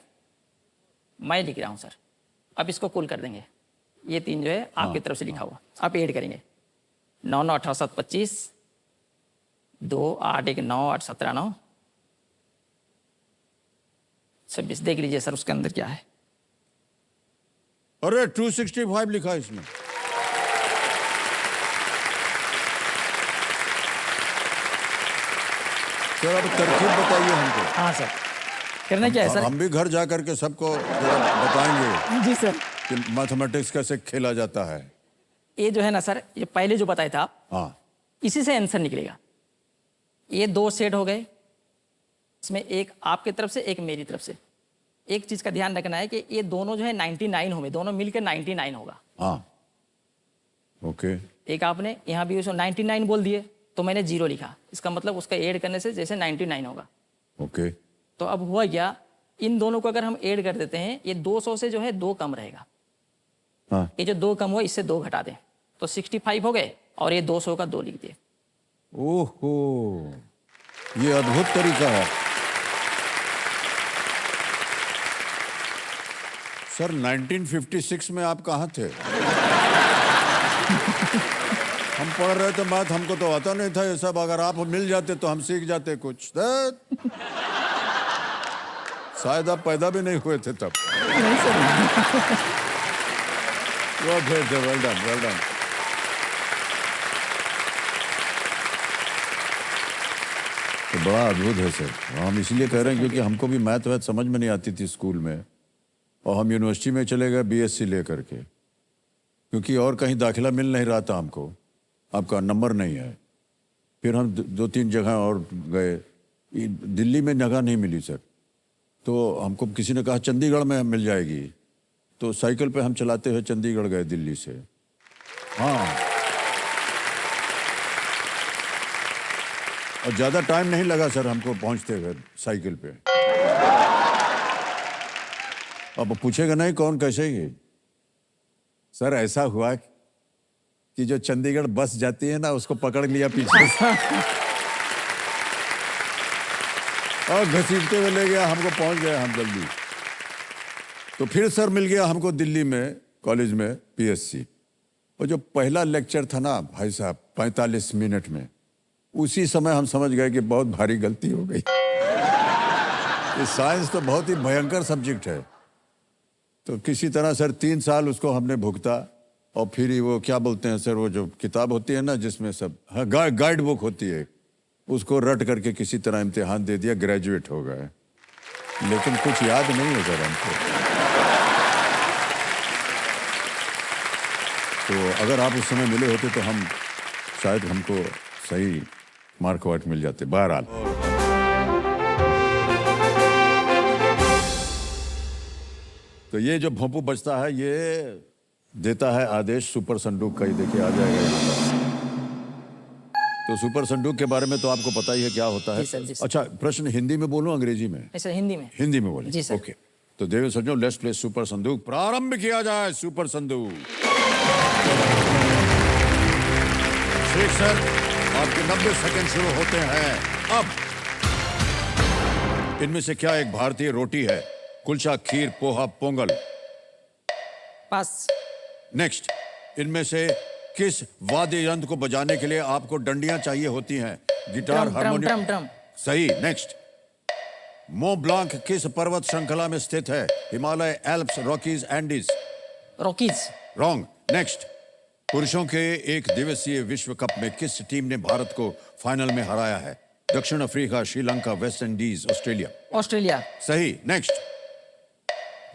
मैं लिख रहा हूं सर। अब इसको कुल कर देंगे, ये 3 जो है आपकी तरफ से लिखा हुआ, आप ऐड करेंगे। 9 9 18 7 25, 2 8 1 9 8 17 9 26। देख लीजिए सर उसके अंदर क्या है। अरे 265 लिखा है इसमें। सर अब तरकीब बताइए हमको। हाँ सर, करना क्या है सर? हम भी घर जा करके सबको जरा बताएंगे जी सर। कि मैथमेटिक्स कैसे खेला जाता है। ये जो है ना सर, ये पहले जो बताया था आप, हाँ, इसी से आंसर निकलेगा। ये 2 सेट हो गए, इसमें एक आपकी तरफ से, एक मेरी तरफ से। एक चीज का ध्यान रखना है कि ये दोनों जो है 99 होंगे, दोनों मिलकर 99 होगा। हाँ, ओके। एक आपने यहाँ भी उसको 99 बोल दिए तो मैंने 0 लिखा, इसका मतलब उसका ऐड करने से जैसे 99 होगा। ओके, तो अब हुआ क्या, इन दोनों को अगर हम ऐड कर देते हैं, ये 200 से जो है 2 कम रहेगा। हाँ, ये जो 2 कम हुआ इससे 2 घटा दें तो 65 हो गए, और ये 200 का 2 लिख दिए। ओहो, ये अद्भुत तरीका है। सर 1956 में आप कहाँ थे? हम पढ़ रहे थे मैथ, हमको तो आता नहीं था ये सब। अगर आप मिल जाते तो हम सीख जाते कुछ। शायद आप पैदा भी नहीं हुए थे तब। Well done, well done. तो बड़ा अद्भुत है सर। हम इसलिए कह रहे हैं क्योंकि हमको भी मैथ वैथ समझ में नहीं आती थी स्कूल में, और हम यूनिवर्सिटी में चले गए बीएससी लेकर के, क्योंकि और कहीं दाखिला मिल नहीं रहा था हमको, आपका नंबर नहीं है। फिर हम 2-3 जगह और गए, दिल्ली में जगह नहीं मिली सर। तो हमको किसी ने कहा चंडीगढ़ में मिल जाएगी, तो साइकिल पे हम चलाते हुए चंडीगढ़ गए दिल्ली से। हाँ, और ज़्यादा टाइम नहीं लगा सर हमको पहुंचते हुए साइकिल पे। अब पूछेगा नहीं कौन कैसे ही। सर ऐसा हुआ कि जो चंडीगढ़ बस जाती है ना, उसको पकड़ लिया पीछे से और घसीटते हुए ले गया, हमको पहुंच गए हम जल्दी। तो फिर सर मिल गया हमको दिल्ली में कॉलेज में पीएससी। और जो पहला लेक्चर था ना भाई साहब 45 मिनट में, उसी समय हम समझ गए कि बहुत भारी गलती हो गई। ये साइंस तो बहुत ही भयंकर सब्जेक्ट है। तो किसी तरह सर 3 साल उसको हमने भुगता, और फिर ही वो क्या बोलते हैं सर, वो जो किताब होती है ना जिसमें सब, हाँ, गाइड बुक होती है, उसको रट करके किसी तरह इम्तिहान दे दिया, ग्रेजुएट हो गए। लेकिन कुछ याद नहीं है सर हमको। तो अगर आप उस समय मिले होते तो हम शायद हमको सही मार्क वार्क मिल जाते। बहरहाल तो ये जो भोंपू बजता है ये देता है आदेश सुपर संडूक का। ही देखिए आ जाएगा यहाँ पर। तो सुपर संडूक के बारे में तो आपको पता ही है क्या होता है। जी सर, जी सर। अच्छा, प्रश्न हिंदी में बोलूं अंग्रेजी में? ऐसा हिंदी में। हिंदी में बोले? जी सर। ओके, तो देव सज्जनों, लेट्स प्ले सुपर संदूक। प्रारंभ किया जाए सुपर संदूक। ठीक सर, आपके 90 सेकंड शुरू होते हैं अब। इनमें से क्या एक भारतीय रोटी है? कुलचा, खीर, पोहा, पोंगल? पास। नेक्स्ट, इनमें से किस वाद्य यंत्र को बजाने के लिए आपको डंडियां चाहिए होती हैं? Guitar, drum, harmonium? ड्रम। सही। नेक्स्ट, मो ब्लांक किस पर्वत श्रृंखला में स्थित है? Himalaya, Alps, Rockies, Andes? Rockies. Wrong. Next, पुरुषों के एक दिवसीय विश्व कप में किस टीम ने भारत को फाइनल में हराया है? दक्षिण Africa, Sri Lanka, West Indies, Australia? Australia. सही। नेक्स्ट,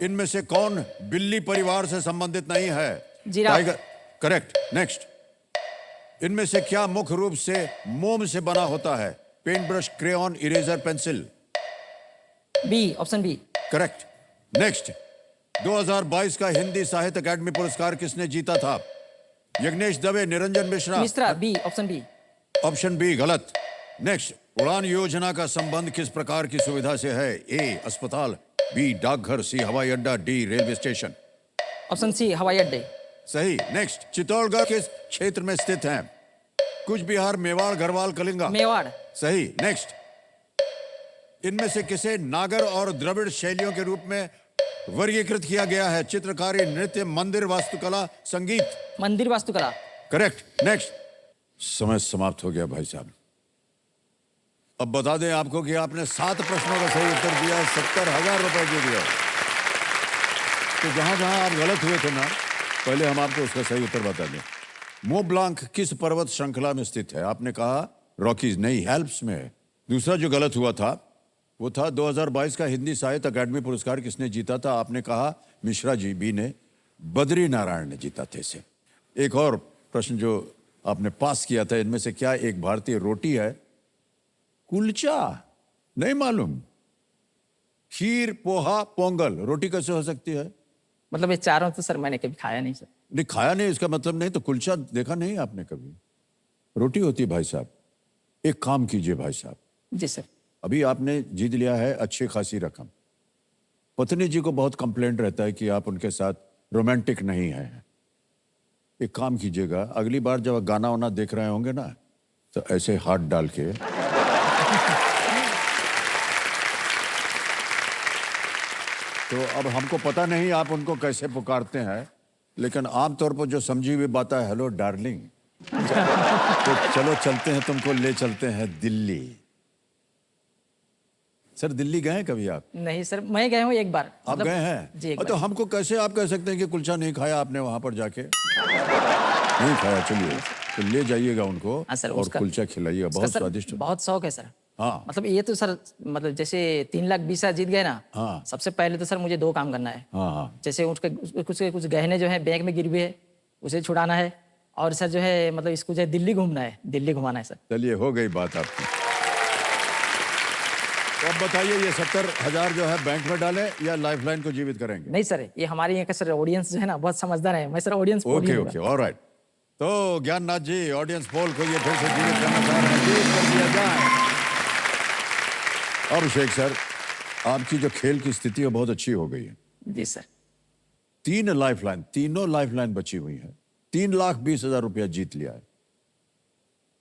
इनमें से कौन बिल्ली परिवार से संबंधित नहीं है? जिराफ। टाइगर। करेक्ट। नेक्स्ट, इनमें से क्या मुख्य रूप से मोम से बना होता है? Paint brush, crayon, eraser, pencil? B, option B. Correct. Next, 2022 का हिंदी साहित्य अकादमी पुरस्कार किसने जीता था? Yagnesh Dave, Niranjan Mishra. Mishra, B, option B. Option B गलत। नेक्स्ट, उड़ान योजना का संबंध किस प्रकार की सुविधा से है? ए अस्पताल, बी डाकघर, सी हवाई अड्डा, D railway station. Option C, हवाई अड्डे। सही। नेक्स्ट, चित्तौड़गढ़ किस क्षेत्र में स्थित है? कुछ बिहार, मेवाड़, गढ़वाल, कलिंगा। मेवाड़। सही। नेक्स्ट, इनमें से किसे नागर और द्रविड़ शैलियों के रूप में वर्गीकृत किया गया है? चित्रकारी, नृत्य, मंदिर वास्तुकला, संगीत। मंदिर वास्तुकला। करेक्ट। नेक्स्ट, समय समाप्त हो गया भाई साहब। अब बता दें आपको कि आपने 7 प्रश्नों का सही उत्तर दिया, 70,000 रुपए जीत गए। तो जहां जहां आप गलत हुए थे ना, पहले हम आपको उसका सही उत्तर बता दें। मों ब्लांक किस पर्वत श्रृंखला में स्थित है? आपने कहा रॉकीज, नहीं, एल्प्स में है। दूसरा जो गलत हुआ था वो था 2022 का हिंदी साहित्य अकादमी पुरस्कार किसने जीता था? आपने कहा मिश्रा जी, बी ने, बद्री नारायण ने जीता थे इसे। एक और प्रश्न जो आपने पास किया था, इनमें से क्या एक भारतीय रोटी है? कुलचा, नहीं मालूम। खीर, पोहा, पोंगल, रोटी कैसे हो सकती है? मतलब ये चारों तो सर मैंने कभी खाया नहीं सर। नहीं खाया नहीं इसका मतलब नहीं, तो कुलचा देखा नहीं आपने कभी? रोटी होती है भाई साहब। एक काम कीजिए भाई साहब, जी सर। अभी आपने जीत लिया है अच्छी खासी रकम। पत्नी जी को बहुत कंप्लेंट रहता है कि आप उनके साथ रोमांटिक नहीं हैं। एक काम कीजिएगा, अगली बार जब आप गाना वाना देख रहे होंगे ना, तो ऐसे हाथ डाल के तो अब हमको पता नहीं आप उनको कैसे पुकारते हैं, लेकिन आमतौर पर जो समझी हुई बात है, हेलो डार्लिंग, तो चलो चलते हैं, तुमको ले चलते हैं दिल्ली। सर दिल्ली गए हैं कभी आप? नहीं सर, मैं गया हूँ एक बार। आप मतलब- गए हैं? जी, एक तो बार। हमको कैसे आप कह सकते हैं कि कुलचा नहीं खाया आपने वहां पर जाके? नहीं खाया, चलिए तो ले जाइएगा उनको हाँ सर, और उसका- कुलचा खिलाइएगा, उसका बहुत सर स्वादिष्ट। बहुत शौक है सर। हाँ। मतलब ये तो सर, मतलब जैसे 3,20,000 जीत गए ना, हाँ। सबसे पहले तो सर मुझे 2 काम करना है। हाँ हाँ, जैसे कुछ गहने जो है बैंक में गिर हुए है, उसे छुड़ाना है, और सर जो है मतलब इसको जो है दिल्ली घूमना है, दिल्ली घुमाना है सर। चलिए हो गई बात आपकी। तो अब बताइए, ये 70,000 जो है बैंक में डालें या लाइफलाइन को जीवित करेंगे? नहीं सर, ये हमारे यहाँ का सर ऑडियंस जो है ना बहुत समझदार है। मैं सर ऑडियंस पोल ही ओके लूंगा। Okay, alright. तो ज्ञाननाथ जी, ऑडियंस पोल को ये फिर से जीवित करना चाह रहे हैं, जीवित कर दिया जाए। अभिषेक सर, आपकी जो खेल की स्थिति है बहुत अच्छी हो गई है। जी सर। 3 लाइफलाइन, तीनों लाइफलाइन बची हुई है। 3,20,000 रुपया जीत लिया है।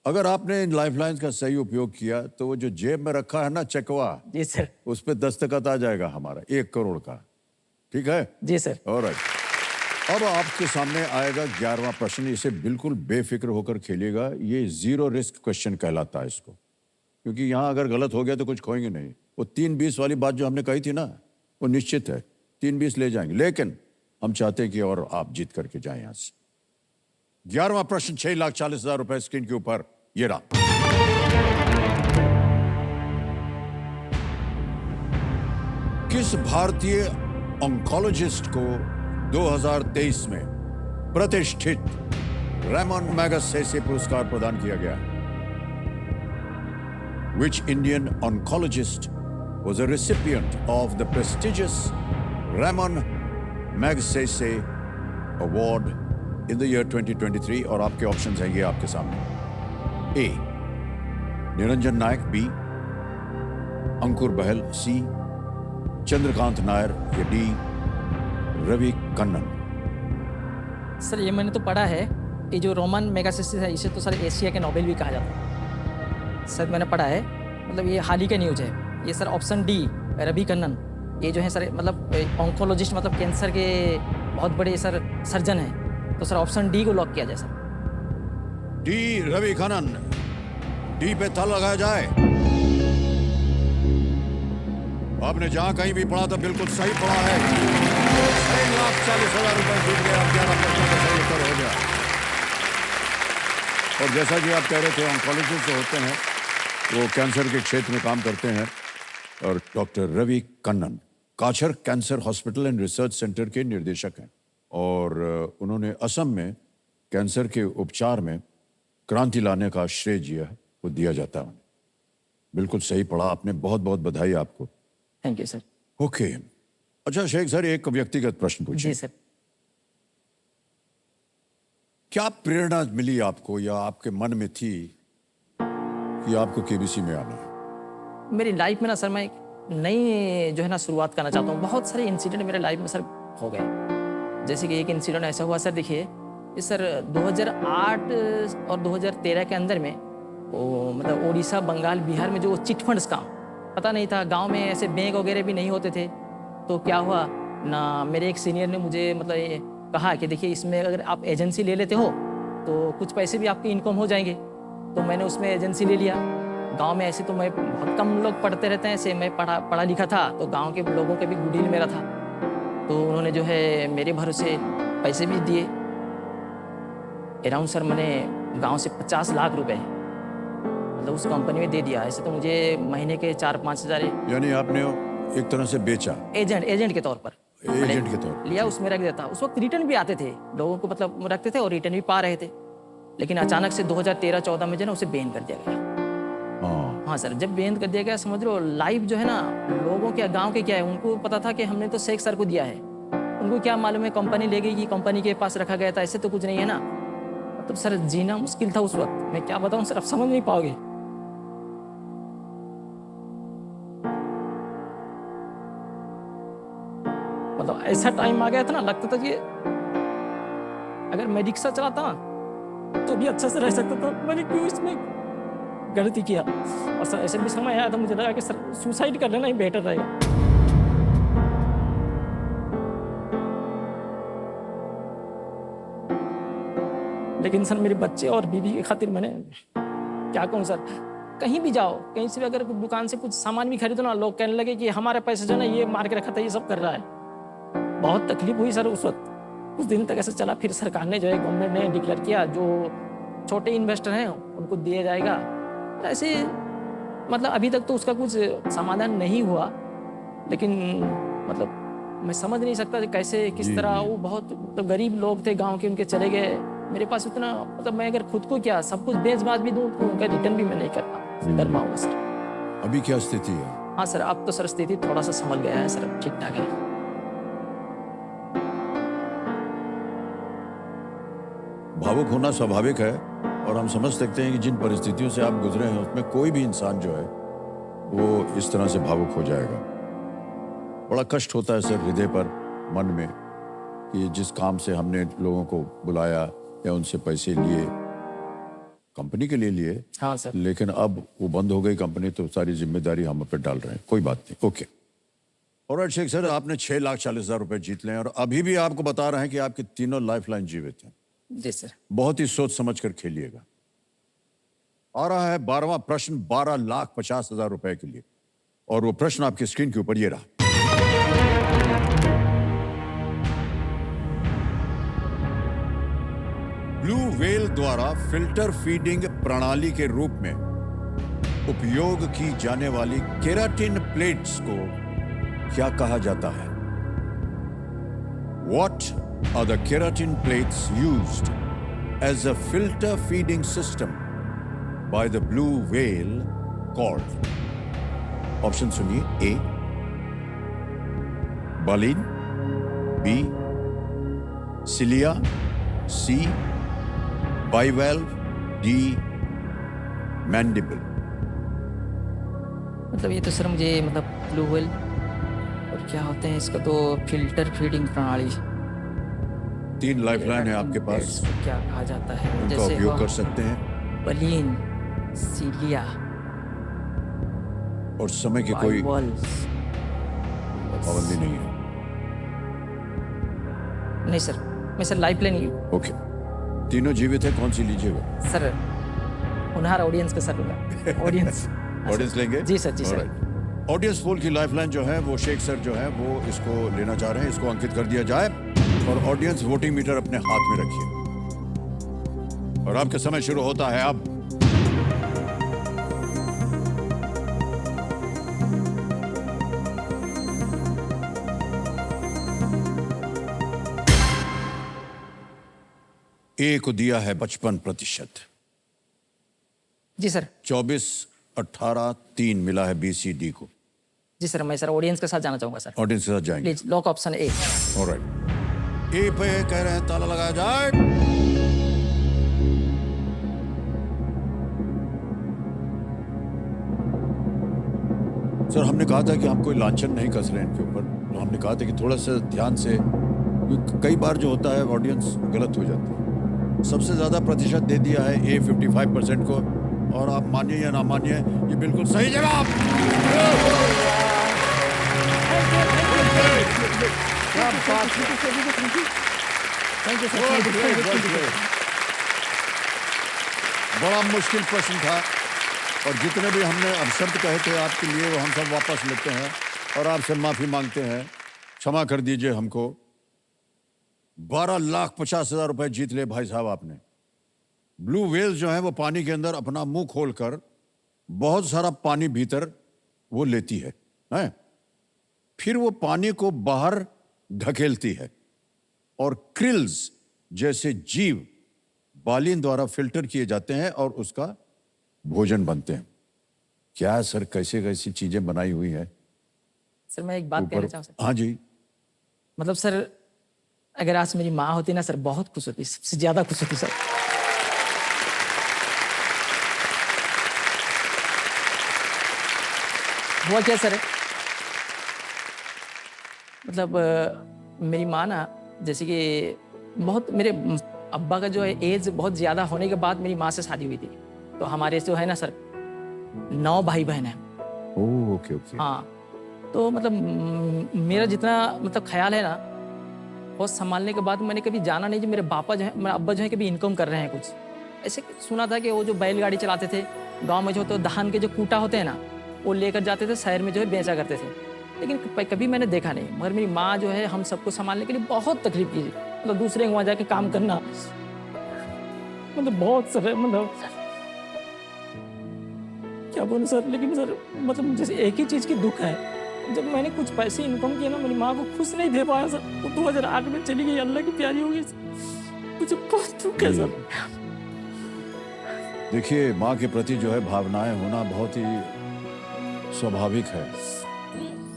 अगर आपने इन लाइफलाइंस का सही उपयोग किया तो वो जो जेब में रखा है ना चकवा, जी सर। उस पे दस्तखत आ जाएगा हमारा 1 करोड़ का। ठीक है? जी सर। ऑलराइट। अब आपके सामने आएगा 11वां प्रश्न। इसे बिल्कुल बेफिक्र होकर खेलिएगा। ये 0 रिस्क क्वेश्चन कहलाता है इसको, क्योंकि यहां अगर गलत हो गया तो कुछ खोएंगे नहीं। वो 3-20 वाली बात जो हमने कही थी ना, वो निश्चित है 3-20 ले जाएंगे, लेकिन हम चाहते हैं कि और आप जीत करके जाएं यहां से। 11वां प्रश्न, 6,40,000 रुपए स्क्रीन के ऊपर ये रहा। किस भारतीय ऑन्कोलॉजिस्ट को 2023 में प्रतिष्ठित रेमन मैगसेसे पुरस्कार प्रदान किया गया? Which Indian oncologist was a recipient of the prestigious Ramon Magsaysay Award in the year 2023? और आपके ऑप्शंस हैं ये आपके सामने। ए निरंजन नायक, बी अंकुर बहल, सी चंद्रकांत नायर, या डी रवि कन्नन। सर ये मैंने तो पढ़ा है, ये जो रोमन मेगासिस है इसे तो सर एशिया के नोबेल भी कहा जाता है। सर मैंने पढ़ा है, मतलब ये हाल ही का न्यूज है ये sir. Option D Ravi Kannan, ये जो है सर मतलब ऑन्कोलॉजिस्ट, मतलब कैंसर के बहुत बड़े सर सर्जन हैं। तो सर ऑप्शन डी को लॉक किया जाए sir. D Ravi Kannan, D पे ताला लगाया जाए। आपने जहां कहीं भी पढ़ा था बिल्कुल सही पढ़ा है। 6,40,000 रुपए जीत गए आप। 11 प्रश्नों का सही उत्तर हो गया। और जैसा कि आप कह रहे थे, ऑन्कोलॉजिस्ट जो होते हैं वो कैंसर के क्षेत्र में काम करते हैं। और doctor Ravi Kannan Cachar cancer hospital and research centre के निर्देशक हैं, और उन्होंने असम में कैंसर के उपचार में क्रांति लाने का श्रेय जो है वो दिया जाता है। बिल्कुल सही पढ़ा आपने, बहुत बहुत बधाई आपको। Thank you sir. ओके, अच्छा शेख सर, एक व्यक्तिगत प्रश्न पूछिए। जी सर। क्या प्रेरणा मिली आपको या आपके मन में थी कि आपको केबीसी में आना है? मेरी लाइफ में ना सर, मैं एक नई जो है ना शुरुआत करना चाहता हूँ। बहुत सारे इंसिडेंट मेरे लाइफ में सर हो गए। जैसे कि एक इंसिडेंट ऐसा हुआ सर, देखिए ये सर 2008 और 2013 के अंदर में वो मतलब उड़ीसा, बंगाल, बिहार में जो चिट फंड्स काम पता नहीं था, गांव में ऐसे बैंक वगैरह भी नहीं होते थे। तो क्या हुआ ना, मेरे एक सीनियर ने मुझे मतलब ये कहा कि देखिए इसमें अगर आप एजेंसी ले लेते हो तो कुछ पैसे भी आपकी इनकम हो जाएंगे। तो मैंने उसमें एजेंसी ले लिया। गांव में ऐसे तो मैं बहुत कम लोग पढ़ते रहते हैं, ऐसे मैं पढ़ा लिखा था, तो गांव के लोगों का भी गुडविल मेरा था। तो उन्होंने जो है मेरे भरोसे पैसे भी दिए। अराउंड सर मैंने गांव से 50 लाख रुपए मतलब उस कंपनी में दे दिया। ऐसे तो मुझे महीने के 4-5 हज़ार यानी आपने एक तरह से बेचा, एजेंट के तौर पर एजेंट के तौर पर लिया, उसमें रख देता। उस वक्त रिटर्न भी आते थे लोगों को, मतलब रखते थे और रिटर्न भी पा रहे थे। लेकिन अचानक से 2013-14 में जो है ना उसे बैन कर दिया गया। हाँ सर, जब बैन कर दिया गया, समझ लो लाइव जो है ना लोगों के गांव के क्या है, उनको पता था कि हमने तो शेख सर को दिया है, उनको क्या मालूम है कंपनी ले गई कि कंपनी के पास रखा गया था। ऐसे तो कुछ नहीं है ना। मतलब सर जीना मुश्किल था उस वक्त। मैं क्या बताऊं सर, आप समझ नहीं पाओगे। मतलब ऐसा टाइम आ गया था ना, लगता था कि अगर मैं रिक्शा चलाता तो भी अच्छा से रह सकता था। मैंने क्यों इसमें गलती किया। और सर ऐसे भी समय आया था, मुझे लगा कि सर सुसाइड कर लेना ही बेटर रहेगा। लेकिन सर मेरे बच्चे और बीवी की खातिर मैंने क्या कहूँ सर, कहीं भी जाओ, कहीं से भी अगर दुकान से कुछ सामान भी खरीदो ना, लोग कहने लगे कि हमारे पैसे जो है ना ये मार के रखा था, ये सब कर रहा है। बहुत तकलीफ हुई सर उस वक्त। कुछ दिन तक ऐसे चला, फिर सरकार ने जो है, गवर्नमेंट ने डिक्लेयर किया जो छोटे इन्वेस्टर हैं उनको दिया जाएगा। ऐसे मतलब अभी तक तो उसका कुछ समाधान नहीं हुआ। लेकिन मतलब मैं समझ नहीं सकता कि कैसे किस तरह वो बहुत मतलब गरीब लोग थे गांव के, उनके चले गए। मेरे पास उतना मतलब मैं अगर खुद को क्या सब कुछ बेच बाच भी दूं तो उनका रिटर्न भी मैं नहीं कर पाऊंगा सर। अभी क्या स्थिति है? हाँ सर, अब तो सर स्थिति थोड़ा सा संभल गया है सर, ठीक ठाक है। भावुक होना स्वाभाविक है और हम समझ सकते हैं कि जिन परिस्थितियों से आप गुजरे हैं उसमें कोई भी इंसान जो है वो इस तरह से भावुक हो जाएगा। बड़ा कष्ट होता है सर हृदय पर, मन में, कि जिस काम से हमने लोगों को बुलाया या उनसे पैसे लिए, कंपनी के लिए लिए, हाँ सर, लेकिन अब वो बंद हो गई कंपनी, तो सारी जिम्मेदारी हम पे डाल रहे हैं। कोई बात नहीं, ओके। और शेख सर, आपने 6,40,000 रुपए जीत लें और अभी भी आपको बता रहे हैं कि आपकी तीनों लाइफलाइन जीवित हैं। जी सर। बहुत ही सोच समझ कर खेलिएगा। आ रहा है 12वां प्रश्न 12,50,000 रुपए के लिए, और वो प्रश्न आपकी स्क्रीन के ऊपर ये रहा। ब्लू व्हेल द्वारा फिल्टर फीडिंग प्रणाली के रूप में उपयोग की जाने वाली केराटिन प्लेट्स को क्या कहा जाता है? What are the keratin plates used as a filter feeding system by the blue whale called? Option सुनिए। A baleen, B cilia, C bivalve, D mandible। मतलब ये तो सर मुझे मतलब ब्लू व्हेल और क्या होते हैं इसका तो फिल्टर फीडिंग प्रणाली, 3 लाइफलाइन है आपके पास, इसको क्या कहा जाता है? उनका जैसे उपयोग कर सकते हैं बलीन, सीलिया और समय की कोई बाइवल्व्स। पाबंदी नहीं है। नहीं सर, मैं सर लाइफलाइन ओके, तीनों जीवित है, कौन सी लीजिएगा? सर उन्हार ऑडियंस का सर होगा। ऑडियंस ऑडियंस लेंगे? जी सर, जी सर। ऑडियंस पोल की लाइफलाइन जो है वो शेख सर जो है वो इसको लेना चाह रहे हैं, इसको अंकित कर दिया जाए और ऑडियंस वोटिंग मीटर अपने हाथ में रखिए और आपका समय शुरू होता है अब। ए को दिया है 55%, जी सर। 24, 18, 3 मिला है BCD को। जी सर, मैं सर ऑडियंस के साथ जाना चाहूँगा सर। ऑडियंस के साथ जाएंगे। Please lock option A. Alright, A पे कह रहे हैं ताला लगाया जाए। सर हमने कहा था कि हम कोई लांछन नहीं कस रहे हैं इनके ऊपर, तो हमने कहा था कि थोड़ा सा ध्यान से, क्योंकि कई बार जो होता है ऑडियंस गलत हो जाती है। सबसे ज्यादा प्रतिशत दे दिया है ए 55% को, और आप मानिए या ना मानिए ये बिल्कुल सही जवाब। बड़ा मुश्किल प्रश्न था, और जितने भी हमने अपशब्द कहे थे आपके लिए वो हम सब वापस लेते हैं और आपसे माफी मांगते हैं। क्षमा कर दीजिए हमको। 12,50,000 रुपए जीत ले भाई साहब आपने। ब्लू व्हेल जो है वो पानी के अंदर अपना मुंह खोलकर बहुत सारा पानी भीतर वो लेती है, फिर वो पानी को बाहर ढकेलती है, और क्रिल्स जैसे जीव बालिन द्वारा फिल्टर किए जाते हैं और उसका भोजन बनते हैं। क्या सर कैसे कैसी चीजें बनाई हुई है सर मैं एक बात कहना चाहूँ सर। हाँ जी, मतलब सर अगर आज मेरी माँ होती ना सर, बहुत खुश होती, सबसे ज्यादा खुश होती सर। हुआ क्या सर, मतलब मेरी माँ ना, जैसे कि बहुत मेरे अब्बा का जो है एज बहुत ज़्यादा होने के बाद मेरी माँ से शादी हुई थी। तो हमारे जो है ना सर 9 भाई बहन हैं। Oh okay okay. हाँ, तो मतलब मेरा जितना मतलब ख्याल है ना, बहुत संभालने के बाद मैंने कभी जाना नहीं कि मेरे पापा जो है, मेरे अब्बा जो है कभी इनकम कर रहे हैं कुछ। ऐसे सुना था कि वो जो बैलगाड़ी चलाते थे गांव में, जो तो धान के जो कूटा होते हैं ना, वो लेकर जाते थे शहर में जो है बेचा करते थे, लेकिन कभी मैंने देखा नहीं। मगर मेरी माँ जो है हम सबको संभालने के लिए बहुत तकलीफ की, मतलब दूसरे के वहाँ जाके काम करना, मतलब बहुत सर, मतलब क्या बोलूं सर। लेकिन सर मतलब जैसे एक ही चीज़ की दुख है, जब मैंने कुछ पैसे इनकम किए ना, मेरी माँ को खुश नहीं दे पाया सर। वो 2008 में चली गई, अल्लाह की प्यारी हो गई। मुझे बहुत दुख है सर। देखिए माँ के प्रति जो है भावनाएं होना बहुत ही स्वाभाविक है,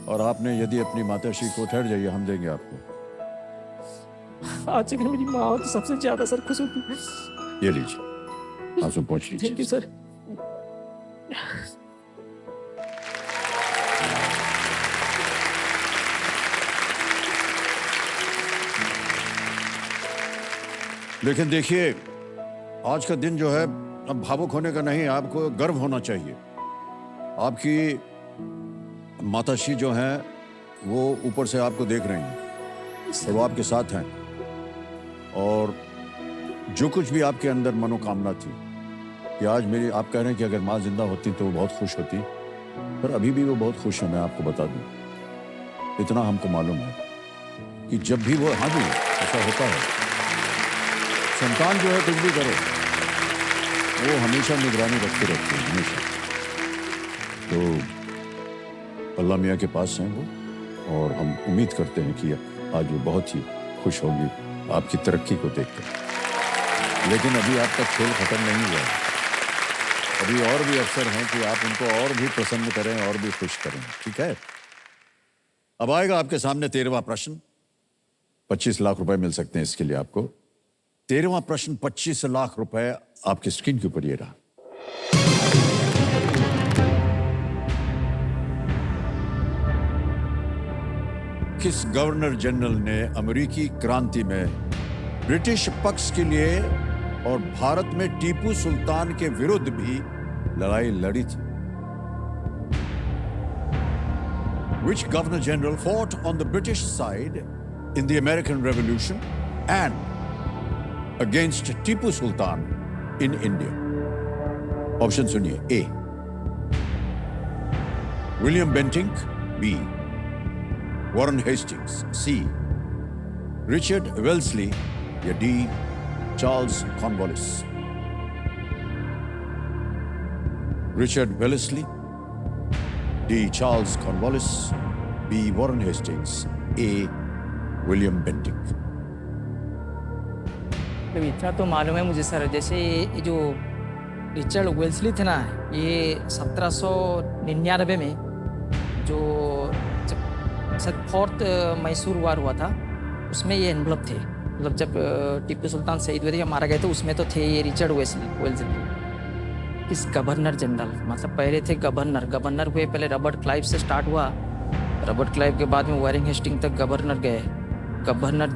और आपने यदि अपनी माताश्री को, ठहर जाइए हम देंगे आपको, आज अगर मेरी माँ हो तो सबसे ज्यादा सर खुश होती। ये लीजिए आप सब पहुंच लीजिए। Thank you sir. लेकिन देखिए आज का दिन जो है अब भावुक होने का नहीं, आपको गर्व होना चाहिए। आपकी माताश्री जो हैं वो ऊपर से आपको देख रही हैं और वो आपके साथ हैं, और जो कुछ भी आपके अंदर मनोकामना थी कि आज मेरी, आप कह रहे हैं कि अगर माँ जिंदा होती तो वो बहुत खुश होती, पर अभी भी वो बहुत खुश है। मैं आपको बता दूं, इतना हमको मालूम है कि जब भी वो, हाँ जी ऐसा होता है, संतान जो है कुछ भी करे वो हमेशा निगरानी रखते रहते हैं, हमेशा। तो अल्लाह मियाँ के पास हैं वो, और हम उम्मीद करते हैं कि आज वो बहुत ही खुश होगी आपकी तरक्की को देखकर। लेकिन अभी आपका खेल खत्म नहीं हुआ है, अभी और भी अवसर हैं कि आप उनको और भी प्रसन्न करें और भी खुश करें, ठीक है। अब आएगा आपके सामने 13वां प्रश्न। 25 लाख रुपए मिल सकते हैं इसके लिए आपको। 13वां प्रश्न 25 लाख रुपए आपकी स्क्रीन के ऊपर ये रहा। किस गवर्नर जनरल ने अमेरिकी क्रांति में ब्रिटिश पक्ष के लिए और भारत में टीपू सुल्तान के विरुद्ध भी लड़ाई लड़ी थी? Which governor general fought on the British side in the American Revolution and against Tipu Sultan in India? Option सुनिए। A. William Bentinck, B. Warren Hastings, C. Richard Wellesley, या D. Charles Cornwallis. Richard Wellesley, D. Charles Cornwallis, B. Warren Hastings, A. William Bentinck. तो इतना तो मालूम है मुझे sir, जैसे ये जो रिचर्ड वेल्सली थे ना, ये 1799 में जो सर 4th मैसूर वार हुआ था, उसमें ये एनवलप थे। मतलब जब टिप्पू सुल्तान शहीद हुए थे या मारा गए थे, उसमें तो थे ये रिचर्ड वेल्सली, इस गवर्नर जनरल, मतलब पहले थे गवर्नर हुए, पहले रॉबर्ट क्लाइव से स्टार्ट हुआ, रॉबर्ट क्लाइव के बाद में वारिंग हेस्टिंग तक गवर्नर गए, गवर्नर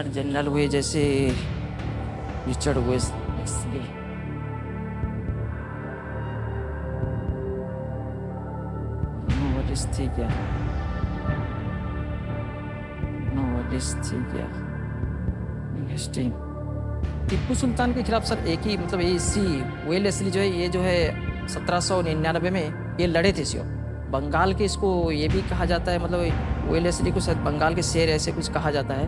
जनरल हुए जैसे रिचर्ड वेल्सली। नोवालिस थी क्या? हेस्टिंग। टिप्पू सुल्तान के खिलाफ सर एक ही मतलब इसी वेलेस्ली जो है 1799 में ये लड़े थे सिर्फ बंगाल के, इसको ये भी कहा जाता है, मतलब वेलेस्ली को शायद बंगाल के शेर ऐसे कुछ कहा जाता है,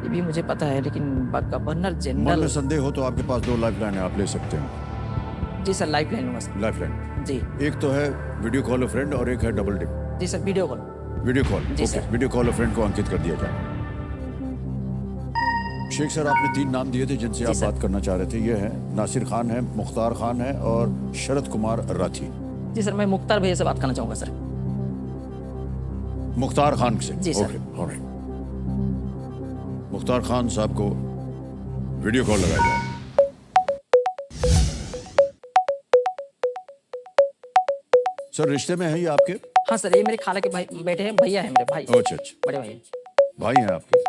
ये भी मुझे पता है। लेकिन गवर्नर मन जनरल। में संदेह हो तो आपके पास 2 लाइफलाइन है, आप ले सकते हैं। जी सर, लाइफ लाइन लूँगा सर। लाइफलाइन जी एक तो है वीडियो कॉल अ फ्रेंड और एक है डबल डिप। जी sir, video call. Video call, जी okay, sir. Video call a friend को अंकित कर दिया जाए। शेख सर, आपने 3 नाम दिए थे जिनसे आप सर। बात करना चाह रहे थे, ये है नासिर खान है, मुख्तार खान है और शरद कुमार राठी। जी सर, मैं मुख्तार भैया से बात करना चाहूँगा सर। मुख्तार खान से? जी sir. Okay, alright. Mukhtar Khan साहब को वीडियो कॉल लगाया जाए। सर, रिश्ते में है ये आपके? हाँ सर, ये मेरे खाला के भाई बेटे हैं, भैया है मेरे भाई, अच्छा अच्छा, बड़े भाई। भाई हैं आपके।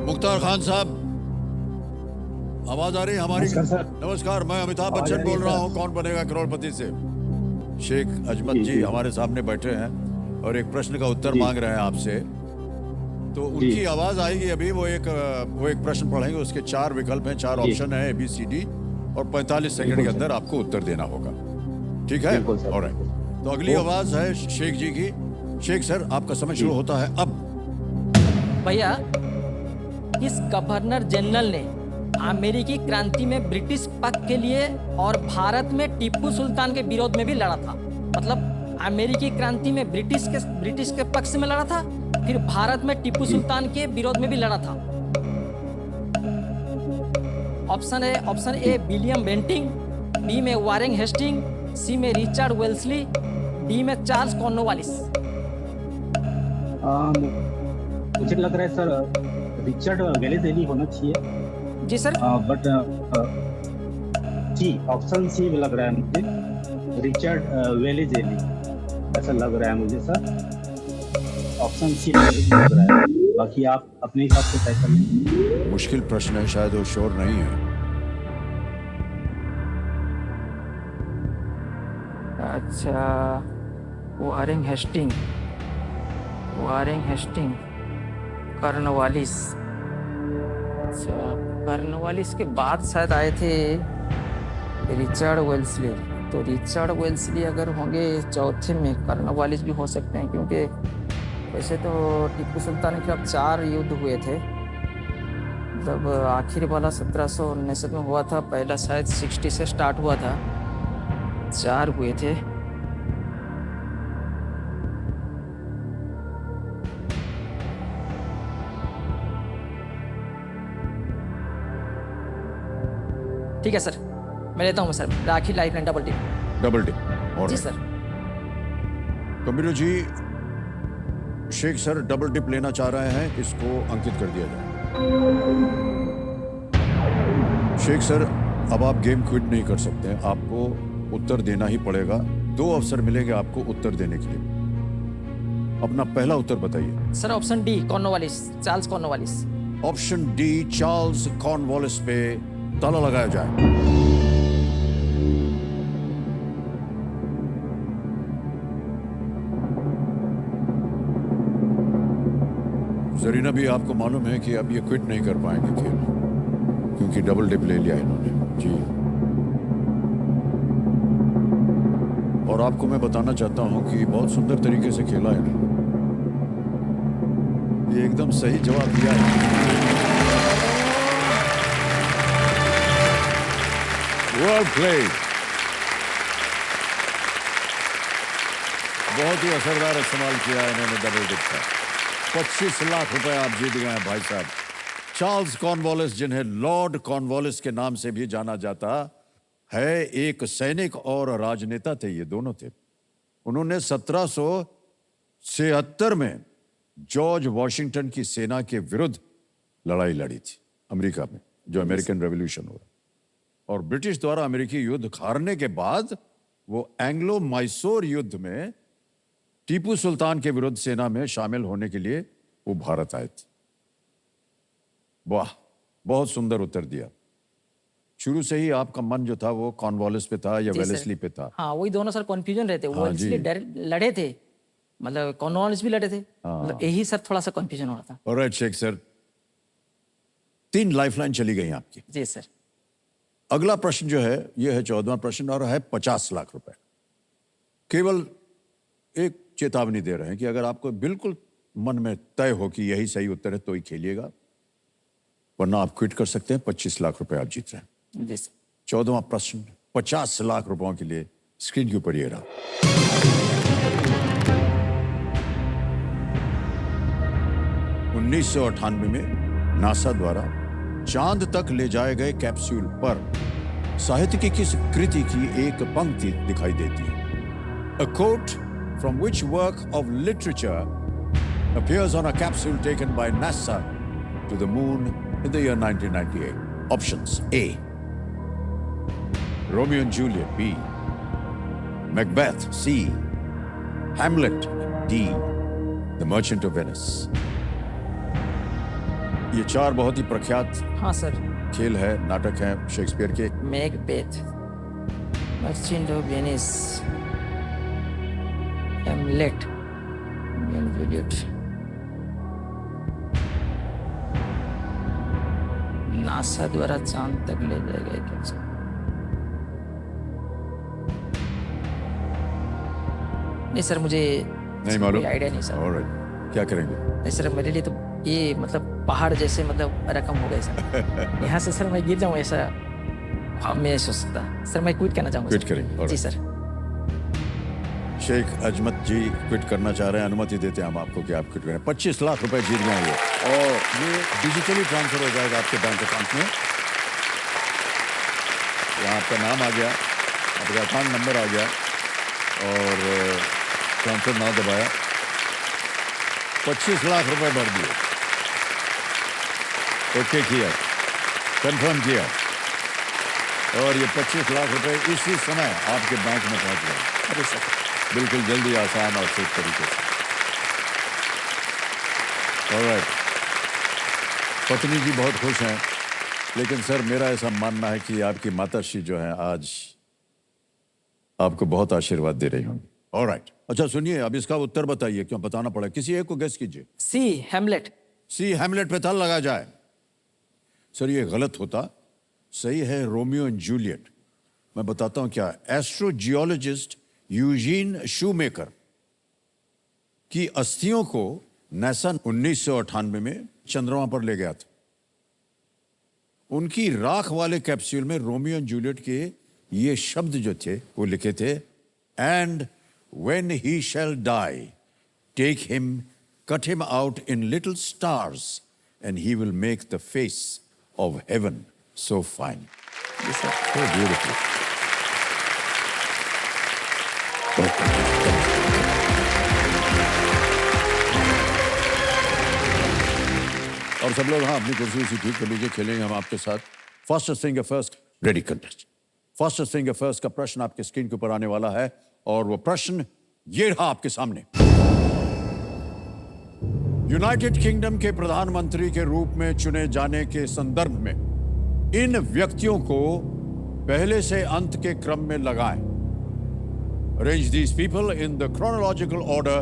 मुख्तार खान साहब, आवाज आ रही है हमारी? नमस्कार, मैं अमिताभ बच्चन बोल रहा हूँ, कौन बनेगा करोड़पति से। शेख अजमत जी हमारे सामने बैठे हैं और एक प्रश्न का उत्तर मांग रहे हैं आपसे, तो उनकी आवाज आएगी अभी। वो एक प्रश्न पढ़ेंगे, उसके 4 विकल्प हैं, 4 ऑप्शन है, ABCD, और 45 सेकंड के अंदर आपको उत्तर देना होगा, ठीक है? ऑलराइट, तो अगली आवाज है शेख जी की। शेख सर, आपका समय शुरू होता है अब। भैया, इस गवर्नर जनरल ने अमेरिकी क्रांति में ब्रिटिश पक्ष के लिए और भारत में टिप्पू सुल्तान के विरोध में भी लड़ा था। मतलब अमेरिकी क्रांति में ब्रिटिश के पक्ष में लड़ा था, फिर भारत में टिप्पू सुल्तान के विरोध में भी लड़ा था। Option A William Bentinck, B में वारेन हेस्टिंग, सी में रिचर्ड वेल्सली, डी में चार्ल्स कॉर्नवालिस। मुझे लग रहा है सर रिचर्ड वेलेस्ली होना चाहिए। जी सर। बट जी, ऑप्शन सी में लग रहा है मुझे, रिचर्ड वेलेस्ली, ऐसा लग रहा है मुझे सर। ऑप्शन सी लग रहा है, बाकी आप अपने हिसाब से तय कर लें। मुश्किल प्रश्न है, शायद वो श्योर नहीं है। अच्छा, वारेन हेस्टिंग, कॉर्नवालिस। अच्छा, कॉर्नवालिस के बाद शायद आए थे रिचर्ड वेल्सली, तो रिचर्ड वेल्सली अगर होंगे चौथे में, कॉर्नवालिस भी हो सकते हैं, क्योंकि वैसे तो टिप्पू सुल्तान के खिलाफ 4 युद्ध हुए थे। मतलब आखिरी वाला 1769 में हुआ था, पहला शायद 60 से स्टार्ट हुआ था, 4 हुए थे। ठीक है सर, मैं लेता हूँ सर, राखी लाइफ लाइन डबल टिप। और जी sir. Kabir ji, Sheikh sir double dip लेना चाह रहे हैं, इसको अंकित कर दिया जाए। शेख सर, अब आप गेम क्विट नहीं कर सकते हैं, आपको उत्तर देना ही पड़ेगा। 2 अवसर मिलेंगे आपको उत्तर देने के लिए। अपना पहला उत्तर बताइए। Sir option D, Cornwallis, Charles Cornwallis. Option D, Charles Cornwallis पे ताला लगाया जाए। जरीना भी, आपको मालूम है कि अब ये क्विट नहीं कर पाएंगे खेल, क्योंकि डबल डिप ले लिया इन्होंने जी। और आपको मैं बताना चाहता हूं कि बहुत सुंदर तरीके से खेला है, ये एकदम सही जवाब दिया है। वेल प्लेड, बहुत ही असरदार इस्तेमाल किया है इन्होंने डबल डिप का। 25 लाख रुपए आप जीत गए हैं भाई साहब। चार्ल्स कॉर्नवालिस, जिन्हें लॉर्ड कॉर्नवालिस के नाम से भी जाना जाता है एक सैनिक और राजनेता थे, ये दोनों थे। उन्होंने 1776 में जॉर्ज वॉशिंगटन की सेना के विरुद्ध लड़ाई लड़ी थी अमेरिका में, जो अमेरिकन रेवोल्यूशन हुआ। और ब्रिटिश द्वारा अमेरिकी युद्ध हारने के बाद वो एंग्लो मैसूर युद्ध में टीपू सुल्तान के विरुद्ध सेना में शामिल होने के लिए वो भारत आए थे। वाह, बहुत सुंदर उत्तर दिया। शुरू से ही आपका मन जो था वो कॉर्नवालिस पे था या जी सर। वेलेस्ली पे था? हाँ, वही दोनों सर कंफ्यूजन रहते, वो हाँ जी। इसलिए लड़े थे, मतलब कॉर्नवालिस भी लड़े थे, मतलब यही सर थोड़ा सा कंफ्यूजन हो रहा था। ऑलराइट शेख सर, 3 लाइफलाइन चली गई आपकी। जी सर। अगला प्रश्न जो है ये है 14वां प्रश्न और है 50 लाख रुपए। केवल एक चेतावनी दे रहे हैं कि अगर आपको बिल्कुल मन में तय हो कि यही सही उत्तर है तो ही खेलिएगा, वरना आप क्विट कर सकते हैं। 25 लाख रुपए आप जीत रहे हैं। जी सर। 14वां प्रश्न 50 लाख रुपयों के लिए स्क्रीन के ऊपर ये रहा। 1998 में नासा द्वारा चांद तक ले जाए गए कैप्सूल पर साहित्य की किस कृति की एक पंक्ति दिखाई देती है? A quote from which work of literature appears on a capsule taken by NASA to the moon in the year 1998? Options: A. Romeo and Juliet. B. Macbeth. C. Hamlet. D. The Merchant of Venice. ये 4 बहुत ही प्रख्यात हाँ sir. खेल है, नाटक है Shakespeare के। Macbeth, merchant of Venice, Hamlet, Romeo and Juliet. NASA द्वारा चांद तक ले जाए गए कैप्सूल। नहीं सर, मुझे नहीं मालूम? आइडिया नहीं सर। Alright. क्या करेंगे? नहीं सर, मेरे लिए तो ये मतलब पहाड़ जैसे मतलब रकम हो गए सर। यहाँ से सर मैं गिर जाऊँ ऐसा मैं सोच सकता। सर मैं क्विट करना चाहूँगा। क्विट करेंगे, जी alright. सर। शेख अजमत जी क्विट करना चाह रहे हैं, अनुमति देते हैं हम आपको कि आप क्विट करें। 25 लाख रुपए जीत गए ये, और ये डिजिटली ट्रांसफर हो जाएगा आपके बैंक अकाउंट में। यहाँ आपका नाम आ गया, आपका अकाउंट नंबर आ गया, और ट्रांसफर ना दबाया, 25 लाख रुपए भर दिए। ओके किया, कंफर्म किया, और ये 25 लाख रुपए इसी समय आपके बैंक में पहुंच गए। अरे सर, बिल्कुल जल्दी, आसान और तेज तरीके से। ऑलराइट, पत्नी जी बहुत खुश हैं, लेकिन सर मेरा ऐसा मानना है कि आपकी माताश्री जो है आज आपको बहुत आशीर्वाद दे रही होंगी। ऑलराइट, अच्छा सुनिए, अब इसका उत्तर बताइए, क्यों बताना पड़ा, किसी एक को गेस कीजिए। सी हैमलेट। सी हैमलेट पे ताला लगा जाए। सर ये गलत होता, सही है रोमियो एंड जूलियट। मैं बताता हूं क्या। एस्ट्रोजियोलॉजिस्ट यूजीन शूमेकर की अस्थियों को नासा 1998 में चंद्रमा पर ले गया था। उनकी राख वाले कैप्सूल में रोमियो एंड जूलियट के ये शब्द जो थे वो लिखे थे, and when he shall die, take him, cut him out in little stars, and he will make the face of heaven so fine. जी सर। So beautiful. और सब लोग हाँ अपनी कुर्सी से ठीक कर लीजिए, खेलेंगे हम आपके साथ। Fastest finger first, ready contest. Fastest finger first का प्रश्न आपके स्क्रीन के ऊपर आने वाला है, और वो प्रश्न ये रहा आपके सामने। यूनाइटेड किंगडम के प्रधानमंत्री के रूप में चुने जाने के संदर्भ में इन व्यक्तियों को पहले से अंत के क्रम में लगाएं। Arrange these people in the chronological order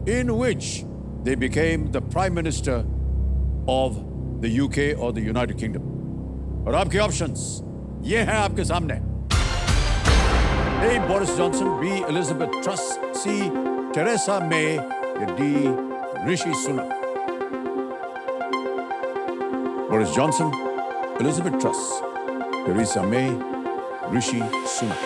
in which they became the Prime Minister of the UK or the United Kingdom. और आपके ऑप्शंस ये हैं आपके सामने। A. Boris Johnson, B. Elizabeth Truss, C. Theresa May, या D. Rishi Sunak. Boris Johnson, Elizabeth Truss, Theresa May, Rishi Sunak.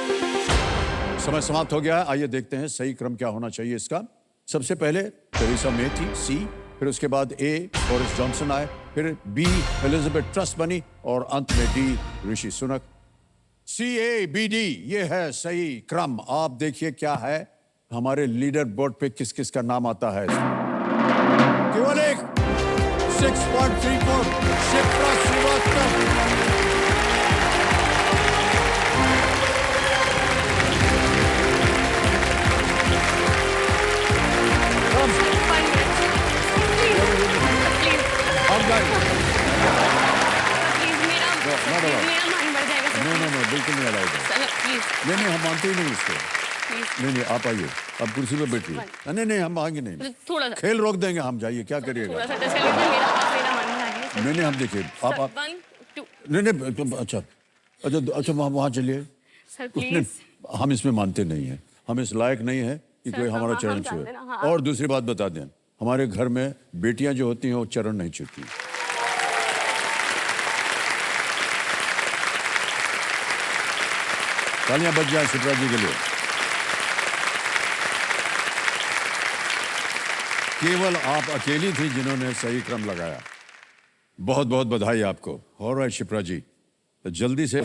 समय समाप्त हो गया है। आइए देखते हैं सही क्रम क्या होना चाहिए इसका। सबसे पहले टेरेसा मे थी, C, फिर उसके बाद A. बोरिस जॉनसन आए, फिर B. एलिजाबेथ ट्रस बनी, और अंत में D. ऋषि सुनक। CABD, ये है सही क्रम। आप देखिए क्या है हमारे लीडर बोर्ड पे किस किस का नाम आता है। केवल एक 6.34 शिप्रा श्रीवास्तव। हम जाएंगे। नो, बिल्कुल नहीं अलाउड। नहीं, हम मानते ही नहीं इसको। नहीं, आप आइए, आप कुर्सी पे बैठिए। नहीं, हम आएंगे नहीं। थोड़ा सा खेल रोक देंगे हम, जाइए, क्या करिएगा। थोड़ा सा टच कर लीजिए, मेरा मन है आगे। नहीं, हम देखिए आप 1 2 नहीं, अच्छा वहाँ चलिए। सर उसने प्लीज। हम इसमें मानते नहीं हैं, हम इस लायक नहीं है कि कोई हमारा हम चरण जानते छुए। हैं ना, हाँ। और दूसरी बात बता दें, हमारे घर में बेटियां जो होती हैं वो चरण नहीं छूती। तालियां बज जाए शिप्रा जी के लिए। केवल आप अकेली थी जिन्होंने सही क्रम लगाया। बहुत बहुत बधाई आपको। ऑलराइट शिप्रा जी, तो जल्दी से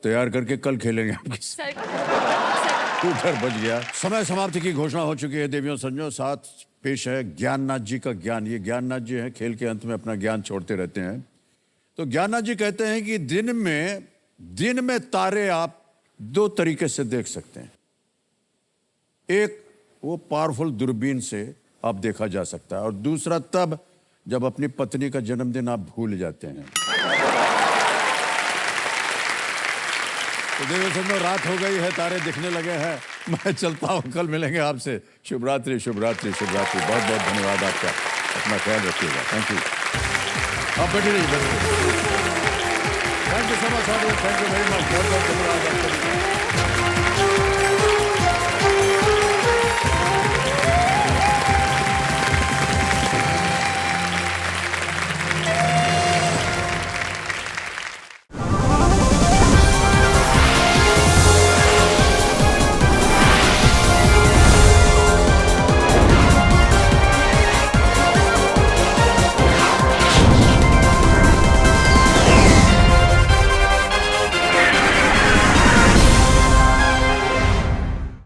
तैयार करके कल खेलेंगे आपके साथ। उधर बच गया। समय समाप्ति की घोषणा हो चुकी है देवियों संजों। साथ पेश है ज्ञाननाथ जी का ज्ञान। ये ज्ञाननाथ जी हैं, खेल के अंत में अपना ज्ञान छोड़ते रहते हैं। तो ज्ञाननाथ जी कहते हैं कि दिन में तारे आप 2 तरीके से देख सकते हैं। एक वो पावरफुल दूरबीन से आप देखा जा सकता है, और दूसरा तब जब अपनी पत्नी का जन्मदिन आप भूल जाते हैं। तो देवियों संजों, रात हो गई है, तारे दिखने लगे हैं। मैं चलता हूँ, कल मिलेंगे आपसे। शुभ रात्रि, शुभ रात्रि, शुभ रात्रि। बहुत बहुत धन्यवाद आपका। अपना ख्याल रखिएगा। Thank you. आप बैठे रहिए, बैठे। Thank you so much. Thank you very much. बहुत बहुत धन्यवाद आपका।